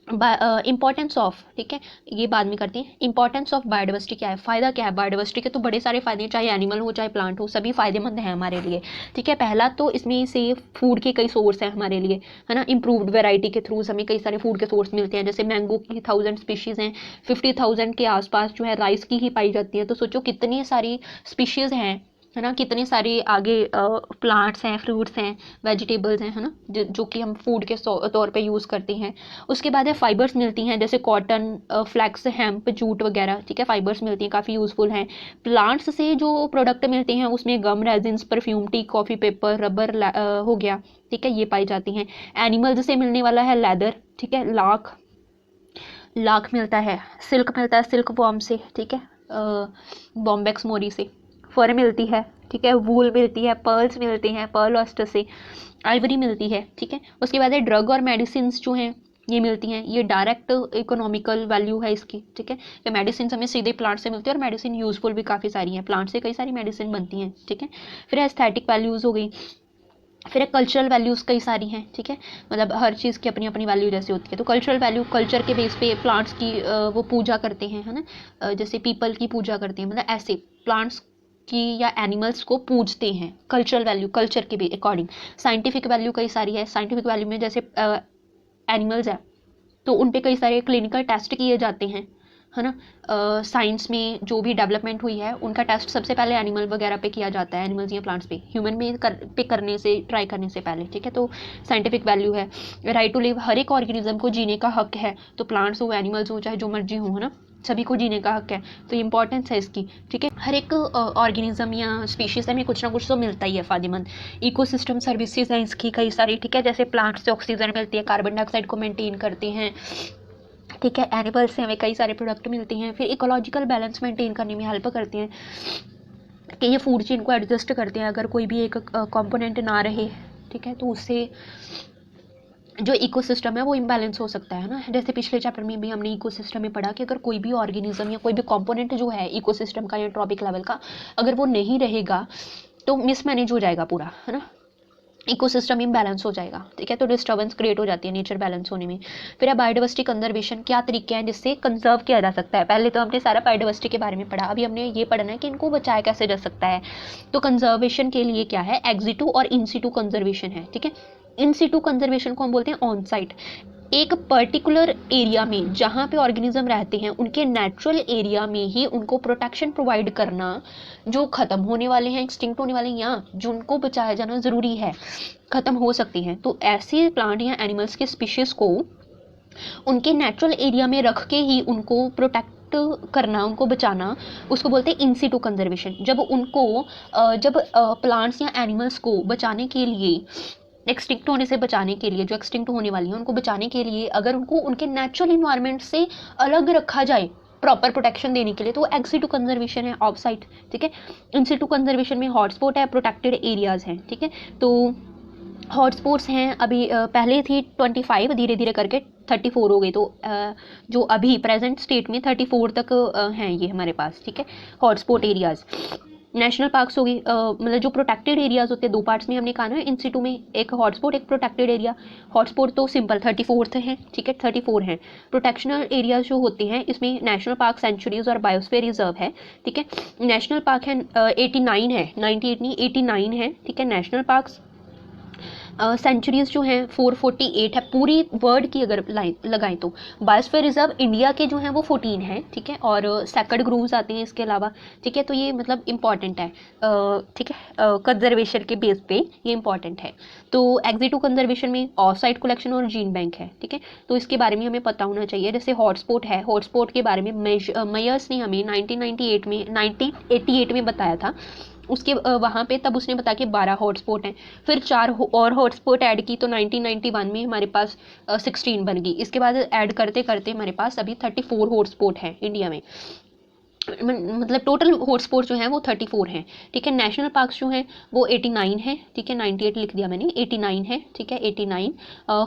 इंपॉर्टेंस ऑफ, ठीक है, ये बाद में करते हैं। इंपॉर्टेंस ऑफ बायोडाइवर्सिटी क्या है, फ़ायदा क्या है बायोडाइवर्सिटी के, तो बड़े सारे फ़ायदे हैं, चाहे एनिमल हो चाहे प्लांट हो, सभी फ़ायदेमंद हैं हमारे लिए, ठीक है। पहला तो इसमें से फूड के कई सोर्स हैं हमारे लिए, है ना, इंप्रूव्ड वैरायटी के थ्रू हमें कई सारे फूड के सोर्स मिलते हैं, जैसे मैंगो की 1000 स्पीशीज़ हैं, 50,000 के आसपास जो है राइस की ही पाई जाती है, तो सोचो कितनी सारी स्पीशीज़ हैं, है ना, कितने सारे आगे प्लांट्स हैं, फ्रूट्स हैं, वेजिटेबल्स हैं, है ना, जो कि हम फूड के तौर पे यूज़ करते हैं। उसके बाद है फाइबर्स मिलती हैं, जैसे कॉटन, फ्लैक्स, हेम्प, जूट वगैरह, ठीक है, फाइबर्स मिलती हैं, काफ़ी यूज़फुल हैं। प्लांट्स से जो प्रोडक्ट मिलते हैं उसमें gum, resins, perfume, tea, coffee, paper, rubber हो गया, ठीक है, ये पाई जाती हैं। एनिमल्स से मिलने वाला है लेदर, ठीक है, लाख मिलता है, सिल्क मिलता है, सिल्क वॉर्म से, ठीक है, बॉम्बेक्स मोरी से, फर मिलती है, ठीक है, वूल मिलती है, पर्ल्स मिलती हैं, पर्ल ऑयस्टर से, आइवरी मिलती है, ठीक है। उसके बाद है ड्रग और मेडिसिन जो हैं ये मिलती हैं, ये डायरेक्ट इकोनॉमिकल वैल्यू है इसकी, ठीक है, ये मेडिसिन हमें सीधे प्लांट से मिलती है और मेडिसिन यूजफुल भी काफ़ी सारी हैं, प्लांट से कई सारी मेडिसिन बनती हैं, ठीक है। फिर एस्थेटिक वैल्यूज़ हो गई, फिर एक कल्चरल वैल्यूज़ कई सारी हैं, ठीक है, मतलब हर चीज़ की अपनी अपनी वैल्यू जैसे होती है। तो कल्चरल वैल्यू, कल्चर के बेस पे प्लांट्स की वो पूजा करते हैं, है ना, जैसे पीपल की पूजा करते हैं, मतलब ऐसे प्लांट्स की या एनिमल्स को पूजते हैं। कल्चरल वैल्यू कल्चर के अकॉर्डिंग। साइंटिफिक वैल्यू कई सारी है। साइंटिफिक वैल्यू में जैसे एनिमल्स है तो उन पे कई सारे क्लिनिकल टेस्ट किए जाते हैं, है ना। साइंस में जो भी डेवलपमेंट हुई है उनका टेस्ट सबसे पहले एनिमल वगैरह पे किया जाता है, एनिमल्स या प्लांट्स पे, ह्यूमन में करने से, ट्राई करने से पहले, ठीक है। तो साइंटिफिक वैल्यू है। राइट टू लिव, हर एक ऑर्गेनिज्म को जीने का हक है, तो प्लांट्स हो, एनिमल्स हो, चाहे जो मर्जी हो, है ना, सभी को जीने का हक है। तो इंपॉर्टेंस है इसकी, ठीक है। हर एक ऑर्गेनिज्म या स्पीशीज में कुछ ना कुछ तो मिलता ही है फायदेमंद। इकोसिस्टम सर्विसेज हैं इसकी कई सारी, ठीक है, जैसे प्लांट्स से ऑक्सीजन मिलती है, कार्बन डाइऑक्साइड को मेंटेन करते हैं, ठीक है। एनिमल्स से हमें कई सारे प्रोडक्ट मिलते हैं। फिर इकोलॉजिकल बैलेंस मेंटेन करने में हेल्प करते हैं कि ये फूड चेन को एडजस्ट करते हैं, अगर कोई भी एक कंपोनेंट ना रहे, ठीक है, तो उससे जो इकोसिस्टम है वो इम्बैलेंस हो सकता है ना। जैसे पिछले चैप्टर में भी हमने इकोसिस्टम में पढ़ा कि अगर कोई भी ऑर्गेनिज्म या कोई भी कंपोनेंट जो है इकोसिस्टम का या ट्रॉपिक लेवल का, अगर वो नहीं रहेगा तो मिसमैनेज हो जाएगा पूरा, है ना, इकोसिस्टम इम्बैलेंस हो जाएगा, ठीक है। तो डिस्टर्बेंस क्रिएट हो जाती है नेचर बैलेंस होने में। फिर है बायोडाइवर्सिटी कंजर्वेशन, क्या तरीके हैं जिससे कंजर्व किया जा सकता है। पहले तो हमने सारा बायोडाइवर्सिटी के बारे में पढ़ा, अभी हमने ये पढ़ना है कि इनको बचाया कैसे जा सकता है। तो कंजर्वेशन के लिए क्या है, एक्सिटू और इनसिटू कंजर्वेशन है, ठीक है। इनसिटू कंजर्वेशन को हम बोलते हैं ऑन साइट, एक पर्टिकुलर एरिया में जहाँ पे ऑर्गेनिज्म रहते हैं उनके नेचुरल एरिया में ही उनको प्रोटेक्शन प्रोवाइड करना, जो ख़त्म होने वाले हैं, एक्सटिंक्ट होने वाले हैं, या जो उनको बचाया जाना ज़रूरी है, ख़त्म हो सकती हैं, तो ऐसे प्लांट या एनिमल्स के स्पीशीज़ को उनके नेचुरल एरिया में रख के ही उनको प्रोटेक्ट करना, उनको बचाना, उसको बोलते हैं इन सिटू कंजर्वेशन। जब उनको जब प्लांट्स या एनिमल्स को बचाने के लिए, एक्सटिंक्ट होने से बचाने के लिए, जो एक्सटिंक्ट होने वाली हैं उनको बचाने के लिए, अगर उनको उनके नेचुरल इन्वायरमेंट से अलग रखा जाए प्रॉपर प्रोटेक्शन देने के लिए, तो एक्स सिटू कंजर्वेशन है, ऑफ साइट, ठीक है। इन सिटू कंजर्वेशन में हॉटस्पॉट है, प्रोटेक्टेड एरियाज हैं, ठीक है। तो हॉटस्पॉट्स हैं अभी पहले थी 25, धीरे धीरे करके 34 हो गई, तो जो अभी प्रेजेंट स्टेट में 34 तक हैं ये हमारे पास, ठीक है, हॉटस्पॉट एरियाज। नेशनल पार्क्स होगी, मतलब जो प्रोटेक्टेड एरियाज होते हैं, दो पार्ट्स में हमने कहा ना, इन सिटू में एक हॉटस्पॉट एक प्रोटेक्टेड एरिया। हॉटस्पॉट तो सिंपल 34th है, ठीक है, 34 हैं। प्रोटेक्शनल एरियाज जो होते हैं इसमें नेशनल पार्क, सेंचुरीज और बायोस्फीयर रिजर्व है, ठीक है। नेशनल पार्क है 89 है, 98 नहीं 89 है, ठीक है, नेशनल पार्क्स। सेंचुरीज जो हैं 448 है पूरी वर्ल्ड की अगर लाइन लगाएं तो। बायोस्फीयर रिजर्व इंडिया के जो हैं वो 14 हैं, ठीक है, और सैक्रेड ग्रोव्स आते हैं इसके अलावा, ठीक है। तो ये मतलब इंपॉर्टेंट है, ठीक है, कंजर्वेशन के बेस पे ये इंपॉर्टेंट है। तो एक्सिटू कंजर्वेशन में ऑफ साइट कलेक्शन और जीन बैंक है, ठीक है। तो इसके बारे में हमें पता होना चाहिए। जैसे हॉटस्पॉट है, हॉटस्पॉट के बारे में मेयर्स ने हमें 1988 में बताया था, उसके वहाँ पे तब उसने बताया कि 12 हॉटस्पॉट हैं। फिर 4 और हॉटस्पॉट ऐड की तो 1991 में हमारे पास 16 बन गई। इसके बाद ऐड करते करते हमारे पास अभी 34 हॉटस्पॉट हैं इंडिया में, मतलब टोटल हॉटस्पॉट जो हैं वो 34 हैं, ठीक है। नेशनल पार्क्स जो हैं वो 89 है, ठीक है, 98 लिख दिया मैंने, 89 है, ठीक है, 89।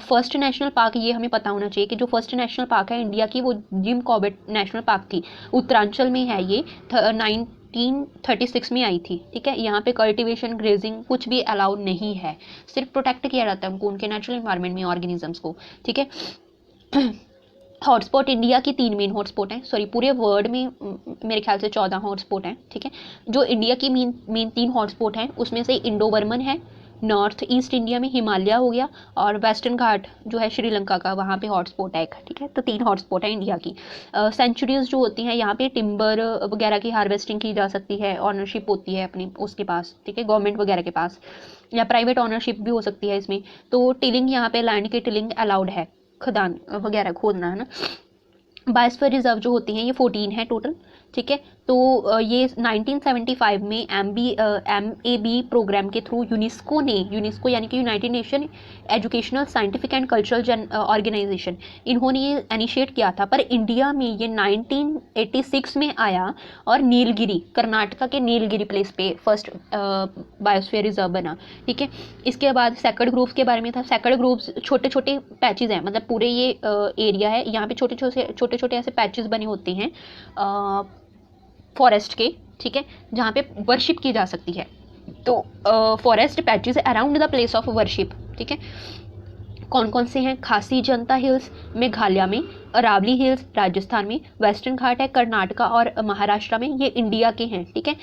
फर्स्ट नेशनल पार्क, ये हमें पता होना चाहिए कि जो फर्स्ट नेशनल पार्क है इंडिया की वो जिम कॉर्बेट नेशनल पार्क थी, उत्तरांचल में है ये, 1936 में आई थी, ठीक है। यहाँ पे कल्टीवेशन, ग्रेजिंग कुछ भी अलाउड नहीं है, सिर्फ प्रोटेक्ट किया जाता है उनको, उनके नेचुरल इन्वायरमेंट में ऑर्गेनिजम्स को, ठीक है। हॉटस्पॉट इंडिया की 3 मेन हॉटस्पॉट हैं, सॉरी पूरे वर्ल्ड में मेरे ख्याल से 14 हॉटस्पॉट हैं, ठीक है। जो इंडिया की मेन 3 हॉटस्पॉट हैं उसमें से इंडो बर्मन है, नॉर्थ ईस्ट इंडिया में हिमालय हो गया, और वेस्टर्न घाट जो है श्रीलंका का, वहाँ पे हॉटस्पॉट है एक, ठीक है। तो 3 हॉटस्पॉट है इंडिया की। सेंचुरीज जो होती हैं यहाँ पे टिम्बर वगैरह की हार्वेस्टिंग की जा सकती है, ऑनरशिप होती है अपनी उसके पास, ठीक है, गवर्नमेंट वगैरह के पास, या प्राइवेट ऑनरशिप भी हो सकती है इसमें। तो टिलिंग यहाँ पे लैंड की टिलिंग अलाउड है, खदान वगैरह खोदना, है ना। बायोस्फीयर रिजर्व जो होती हैं ये 14 है टोटल, ठीक है। तो ये 1975 में MAB प्रोग्राम के थ्रू यूनेस्को यानी कि united nation educational, scientific and cultural organisation, इन्होंने ये इनिशिएट किया था। पर इंडिया में ये 1986 में आया, और नीलगिरी, कर्नाटका के नीलगिरी प्लेस पे फर्स्ट बायोस्फीयर रिजर्व बना, ठीक है। इसके बाद सैक्रेड ग्रोव्स के बारे में था। सैक्रेड ग्रोव्स छोटे छोटे पैचेज हैं, मतलब पूरे ये एरिया है, यहाँ पे छोटे छोटे ऐसे पैचेस बने होते हैं फॉरेस्ट के, ठीक है, जहाँ पे वर्शिप की जा सकती है, तो forest patches around the place of worship, ठीक है, कौन कौन से हैं? खासी जनता हिल्स मेघालय में, अरावली हिल्स राजस्थान में, वेस्टर्न घाट है कर्नाटका और महाराष्ट्र में, ये इंडिया के हैं, ठीक है।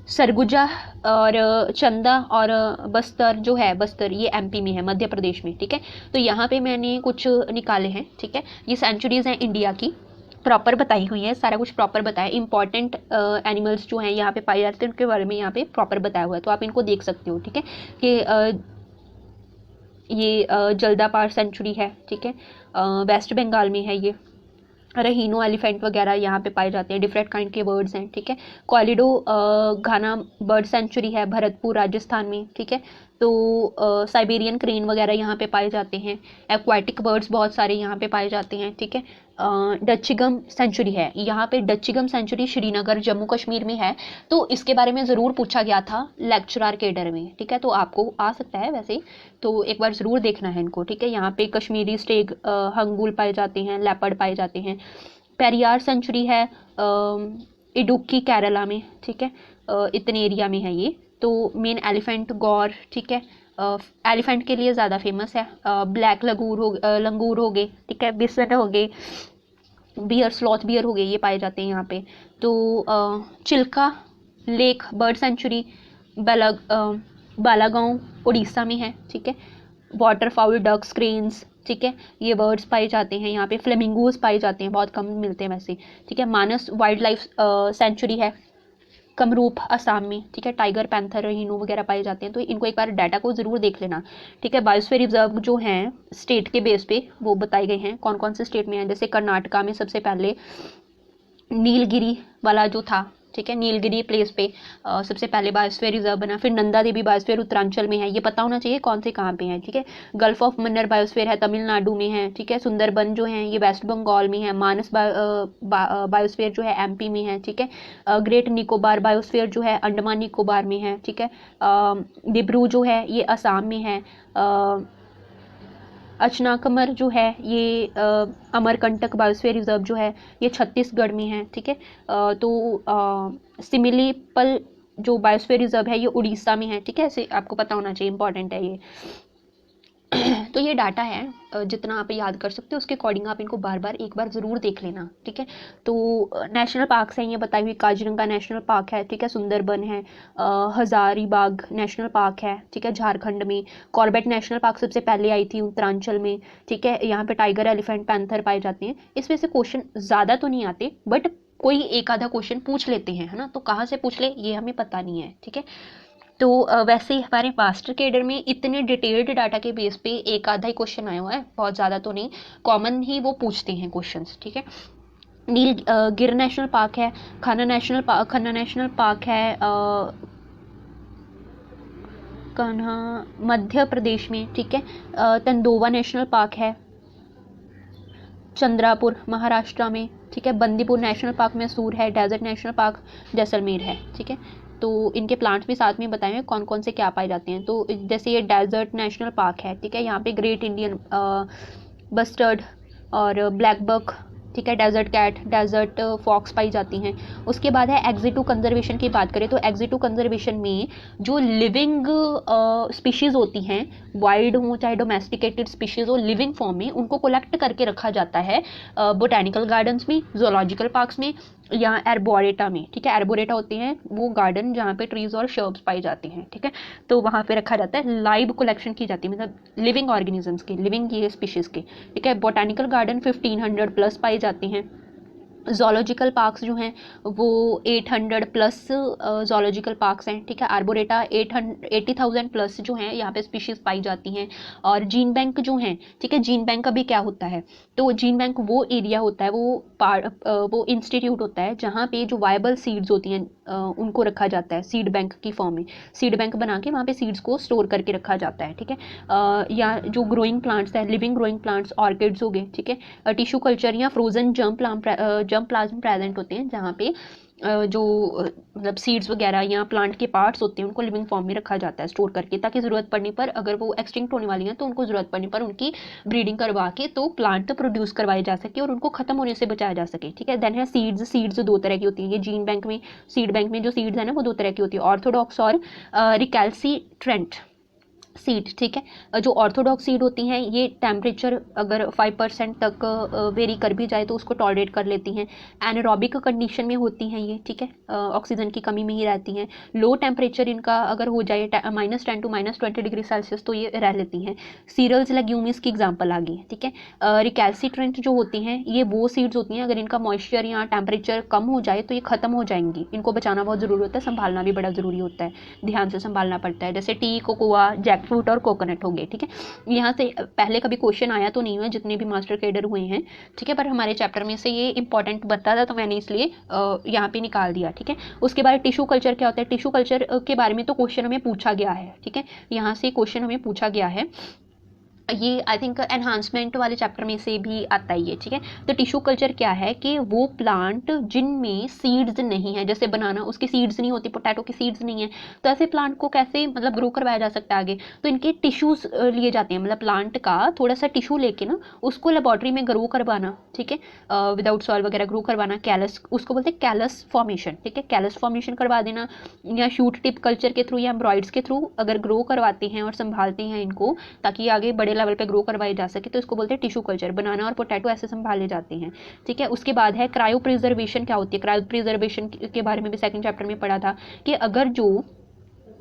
सरगुजा और चंदा और बस्तर जो है, बस्तर ये एमपी में है, मध्य प्रदेश में, ठीक है। तो यहाँ पे मैंने कुछ निकाले हैं, ठीक है। ये सेंचुरीज हैं इंडिया की, प्रॉपर बताई हुई है, सारा कुछ प्रॉपर बताया। इंपॉर्टेंट एनिमल्स जो हैं यहाँ पे पाए जाते हैं उनके बारे में यहाँ पे प्रॉपर बताया हुआ है, तो आप इनको देख सकते हो, ठीक है। कि ये जल्दापार सेंचुरी है, ठीक है, वेस्ट बंगाल में है ये। रहीनो एलिफेंट वगैरह यहाँ पे पाए जाते हैं, डिफरेंट काइंड के बर्ड्स हैं, ठीक है। क्वालिडो घाना बर्ड सेंचुरी है भरतपुर राजस्थान में, ठीक है। तो साइबेरियन क्रेन वगैरह यहाँ पे पाए जाते हैं। एक्वाटिक बर्ड्स बहुत सारे यहाँ पे पाए जाते हैं, ठीक है। डचिगम सेंचुरी है यहाँ पे, डचिगम सेंचुरी श्रीनगर जम्मू कश्मीर में है। तो इसके बारे में ज़रूर पूछा गया था लेक्चरार कैडर में, ठीक है, तो आपको आ सकता है वैसे, तो एक बार ज़रूर देखना है इनको, ठीक है। यहाँ पे कश्मीरी स्टेग हंगूल पाए जाते हैं, लेपर्ड पाए जाते हैं। पेरियार सेंचुरी है इडुक्की केरला में, ठीक है, इतने एरिया में है ये। तो मेन एलिफेंट गौर, ठीक है, एलिफेंट के लिए ज़्यादा फेमस है। ब्लैक लंगूर हो गए, ठीक है, बिसन हो गए, बियर स्लॉथ बियर हो गए, ये पाए जाते हैं यहाँ पे। तो Chilka lake bird sanctuary Balagaon Orissa में है, ठीक है। वाटरफाउल डक्स क्रेन्स, ठीक है, ये बर्ड्स पाए जाते हैं यहाँ पे। फ्लेमिंगोज पाए जाते हैं, बहुत कम मिलते हैं वैसे, ठीक है। मानस वाइल्ड लाइफ सेंचुरी है कमरूप असम में, ठीक है। टाइगर पैंथर हिनो वगैरह पाए जाते हैं, तो इनको एक बार डाटा को ज़रूर देख लेना, ठीक है। बायोस्फीयर रिजर्व जो हैं स्टेट के बेस पे वो बताए गए हैं, कौन कौन से स्टेट में हैं। जैसे कर्नाटका में सबसे पहले नीलगिरी वाला जो था, ठीक है, नीलगिरी प्लेस पे सबसे पहले बायोस्फीयर रिजर्व बना। फिर नंदा देवी बायोस्फीयर उत्तरांचल में है, ये पता होना चाहिए कौन से कहाँ पे है, ठीक है। गल्फ ऑफ मन्नार बायोस्फीयर है तमिलनाडु में है, ठीक है। सुंदरबन जो है ये वेस्ट बंगाल में है। मानस बायोस्फीयर जो है एमपी में है, ठीक है। ग्रेट निकोबार बायोस्फीयर जो है अंडमान निकोबार में है, ठीक है। डिब्रू जो है ये असम में है। अचनाकमर जो है ये अमरकंटक बायोस्फीयर रिजर्व जो है ये छत्तीसगढ़ में है, ठीक है। सिमिलीपल जो बायोस्फीयर रिजर्व है ये उड़ीसा में है, ठीक है। ऐसे आपको पता होना चाहिए, इंपॉर्टेंट है ये। तो ये डाटा है, जितना आप याद कर सकते हो उसके अकॉर्डिंग आप इनको बार बार एक बार ज़रूर देख लेना, ठीक है। तो नेशनल पार्क्स हैं ये बताई हुई, काजीरंगा नेशनल पार्क है, ठीक है, सुंदरबन है, हजारीबाग नेशनल पार्क है, ठीक है, झारखंड में। कॉर्बेट नेशनल पार्क सबसे पहले आई थी उत्तरांचल में, ठीक है। यहाँ पे टाइगर एलिफेंट पैंथर पाए जाते हैं। इसमें से क्वेश्चन ज़्यादा तो नहीं आते, बट कोई एक आधा क्वेश्चन पूछ लेते हैं, है ना, तो कहाँ से पूछ ले ये हमें पता नहीं है, ठीक है। तो वैसे ही हमारे मास्टर कैडर में इतने डिटेल्ड डाटा के बेस पे एक आधा ही क्वेश्चन आया हुआ है, बहुत ज़्यादा तो नहीं, कॉमन ही वो पूछते हैं क्वेश्चंस, ठीक है। गिर नेशनल पार्क है, खन्ना नेशनल पार्क है कन्हा मध्य प्रदेश में, ठीक है। तंदोवा नेशनल पार्क है चंद्रापुर महाराष्ट्र में, ठीक है। बंदीपुर नेशनल पार्क मैसूर है। डेजर्ट नेशनल पार्क जैसलमेर है, ठीक है। तो इनके प्लांट्स भी साथ में बताए हुए कौन कौन से क्या पाए जाते हैं। तो जैसे ये डेजर्ट नेशनल पार्क है, ठीक है, यहाँ पे ग्रेट इंडियन बस्टर्ड और ब्लैक बक, ठीक है, डेजर्ट कैट, डेजर्ट फॉक्स पाई जाती हैं। उसके बाद है एग्जिटू कंजर्वेशन की बात करें तो एग्जिटू कंजर्वेशन में जो लिविंग स्पीशीज़ होती हैं, वाइल्ड हो चाहे डोमेस्टिकेटेड स्पीशीज़ हो, लिविंग फॉर्म में उनको कलेक्ट करके रखा जाता है बोटैनिकल गार्डन्स में, जोलॉजिकल पार्क्स में या एर्बोरेटा में, ठीक है। एर्बोरेटा होते हैं वो गार्डन जहाँ पे ट्रीज और शर्ब्स पाई जाती हैं, ठीक है। तो वहाँ पे रखा जाता है, लाइव कलेक्शन की जाती है, मतलब लिविंग ऑर्गेनिजम्स के, लिविंग ये स्पीशीज़ के, ठीक है। बोटैनिकल गार्डन 1500 प्लस पाई जाते हैं। जोलॉजिकल पार्क्स जो हैं वो 800 प्लस जोलॉजिकल पार्क्स हैं, ठीक है। आर्बोरेटा 80,000 प्लस जो हैं यहाँ पे स्पीशीज़ पाई जाती हैं। और जीन बैंक जो हैं, ठीक है, जीन बैंक का भी क्या होता है, तो जीन बैंक वो एरिया होता है, वो इंस्टीट्यूट होता है जहाँ पे जो वायबल सीड्स होती हैं उनको रखा जाता है सीड बैंक की फॉर्म में, सीड बैंक बना के वहाँ पे सीड्स को स्टोर करके रखा जाता है, ठीक है। या जो ग्रोइंग प्लांट्स है, लिविंग ग्रोइंग प्लांट्स, ऑर्किड्स हो गए, ठीक है। टिश्यू कल्चर या फ्रोजन जर्म प्लाज्म प्रेजेंट होते हैं जहाँ पे जो मतलब सीड्स वगैरह या प्लांट के पार्ट्स होते हैं उनको लिविंग फॉर्म में रखा जाता है स्टोर करके, ताकि ज़रूरत पड़ने पर, अगर वो एक्सटिंक्ट होने वाली हैं तो उनको ज़रूरत पड़ने पर उनकी ब्रीडिंग करवा के तो प्लांट प्रोड्यूस करवाए जा सके और उनको ख़त्म होने से बचाया जा सके। ठीक है, देन है सीड्स। सीड्स दो तरह की होती हैं। ये जीन बैंक में, सीड बैंक में जो सीड्स है ना वो दो तरह की होती है, ऑर्थोडॉक्स और रिकैल्सिट्रेंट सीड। ठीक है, जो ऑर्थोडॉक्स सीड होती हैं ये टेम्परेचर अगर 5% तक वेरी कर भी जाए तो उसको टॉलरेट कर लेती हैं। एनारोबिक कंडीशन में होती हैं ये। ठीक है, ऑक्सीजन की कमी में ही रहती हैं। लो टेम्परेचर इनका अगर हो जाए -10 to -20 डिग्री सेल्सियस तो ये रह लेती हैं। सीरियल्स लेग्यूमिस की एग्जाम्पल आ गई है। ठीक है, रिकैल्सिट्रेंट जो होती हैं ये वो सीड्स होती हैं अगर इनका मॉइस्चर या टेम्परेचर कम हो जाए तो ये ख़त्म हो जाएंगी। इनको बचाना बहुत ज़रूरी होता है, संभालना भी बड़ा ज़रूरी होता है, ध्यान से संभालना पड़ता है। जैसे टी, कोकोआ, जैकफ्रूट और कोकोनट हो गए। ठीक है, यहाँ से पहले कभी क्वेश्चन आया तो नहीं हुआ जितने भी मास्टर कैडर हुए हैं। ठीक है, पर हमारे चैप्टर में से ये इंपॉर्टेंट बनता था तो मैंने इसलिए यहाँ पे निकाल दिया। ठीक है, उसके बाद टिश्यू कल्चर क्या होता है। टिश्यू कल्चर के बारे में तो क्वेश्चन हमें पूछा गया है। ठीक है, यहाँ से क्वेश्चन हमें पूछा गया है, ये आई थिंक एनहांसमेंट वाले चैप्टर में से भी आता ही है। ठीक है, तो टिश्यू कल्चर क्या है कि वो प्लांट जिनमें सीड्स नहीं है, जैसे बनाना उसकी सीड्स नहीं होती, पोटैटो की सीड्स नहीं है, तो ऐसे प्लांट को कैसे मतलब ग्रो करवाया जा सकता है आगे। तो इनके टिश्यूज लिए जाते हैं, मतलब प्लांट का थोड़ा सा टिश्यू लेके ना उसको लेबॉर्ट्री में ग्रो करवाना। ठीक है, विदाउट सॉइल वगैरह ग्रो करवाना, कैलस उसको बोलते हैं, कैलस फॉर्मेशन। ठीक है, कैलस फॉर्मेशन करवा देना, या शूट टिप कल्चर के थ्रू या एम्ब्रॉइड्स के थ्रू अगर ग्रो करवाते हैं और संभालते हैं इनको ताकि आगे बड़े लेवल पे ग्रो करवाए जा सके तो इसको बोलते हैं टिश्यू कल्चर। बनाना और पोटैटो ऐसे संभाले जाते हैं। ठीक है, उसके बाद है क्रायो प्रिजर्वेशन। क्या होती है क्रायो प्रिजर्वेशन के बारे में भी सेकंड चैप्टर में पढ़ा था कि अगर जो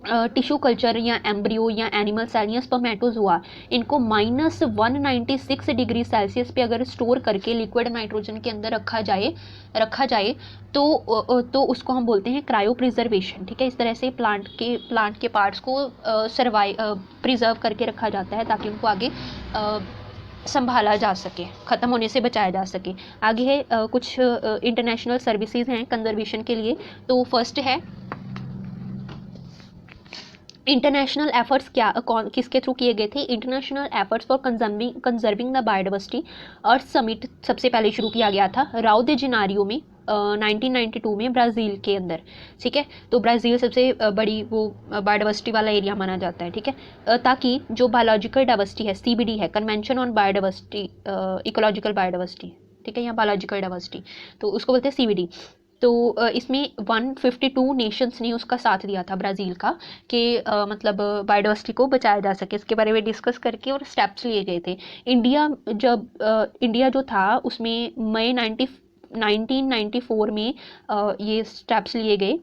टिश्यू कल्चर या एम्ब्रियो या एनिमल सेल या स्पर्मेटोज हुआ इनको -196 डिग्री सेल्सियस पे अगर स्टोर करके लिक्विड नाइट्रोजन के अंदर रखा जाए तो उसको हम बोलते हैं क्रायो प्रिजर्वेशन। ठीक है, इस तरह से प्लांट के पार्ट्स को प्रिजर्व करके रखा जाता है ताकि उनको आगे संभाला जा सके, ख़त्म होने से बचाया जा सके। आगे है कुछ इंटरनेशनल सर्विसेज हैं कंजर्वेशन के लिए। तो फर्स्ट है इंटरनेशनल एफर्ट्स किसके थ्रू किए गए थे। International efforts for conserving the biodiversity earth summit सबसे पहले शुरू किया गया था राओ दे जेनेरियो में 1992 में ब्राज़ील के अंदर। ठीक है, तो ब्राज़ील सबसे बड़ी वो बायोडाइवर्सिटी वाला एरिया माना जाता है। ठीक है, ताकि जो बायोलॉजिकल डाइवर्सिटी है, CBD है, convention on biodiversity, ecological biodiversity. ठीक है, या बायोलॉजिकल डाइवर्सिटी, तो उसको बोलते हैं CBD। तो इसमें 152 नेशंस ने उसका साथ दिया था ब्राज़ील का कि मतलब बायोडाइवर्सिटी को बचाया जा सके, इसके बारे में डिस्कस करके और स्टेप्स लिए गए थे। इंडिया जो था उसमें मई 1994 में ये स्टेप्स लिए गए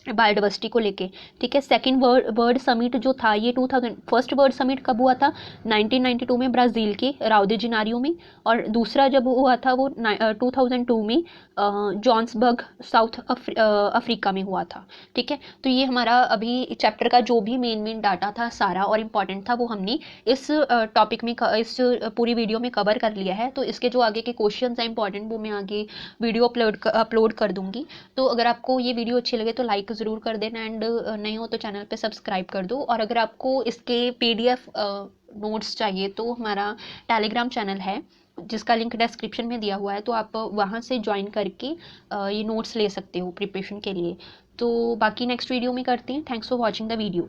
बायोडाइवर्सिटी को लेके। ठीक है, सेकंड वर्ल्ड समिट जो था ये 2000, फर्स्ट वर्ल्ड समिट कब हुआ था 1992 में ब्राज़ील के राओ दे जेनेरियो में, और दूसरा जब हुआ था वो 2002 में जोहान्सबर्ग साउथ अफ्रीका में हुआ था। ठीक है, तो ये हमारा अभी चैप्टर का जो भी मेन डाटा था सारा और इम्पॉर्टेंट था वो हमने इस टॉपिक में इस पूरी वीडियो में कवर कर लिया है। तो इसके जो आगे के क्वेश्चन हैं इंपॉर्टेंट वो मैं आगे वीडियो अपलोड कर दूंगी। तो अगर आपको ये वीडियो अच्छी लगे तो लाइक ज़रूर कर देना, एंड नहीं हो तो चैनल पे सब्सक्राइब कर दो। और अगर आपको इसके PDF नोट्स चाहिए तो हमारा टेलीग्राम चैनल है जिसका लिंक डिस्क्रिप्शन में दिया हुआ है, तो आप वहाँ से ज्वाइन करके ये नोट्स ले सकते हो प्रिपरेशन के लिए। तो बाकी नेक्स्ट वीडियो में करते हैं। Thanks for watching the video.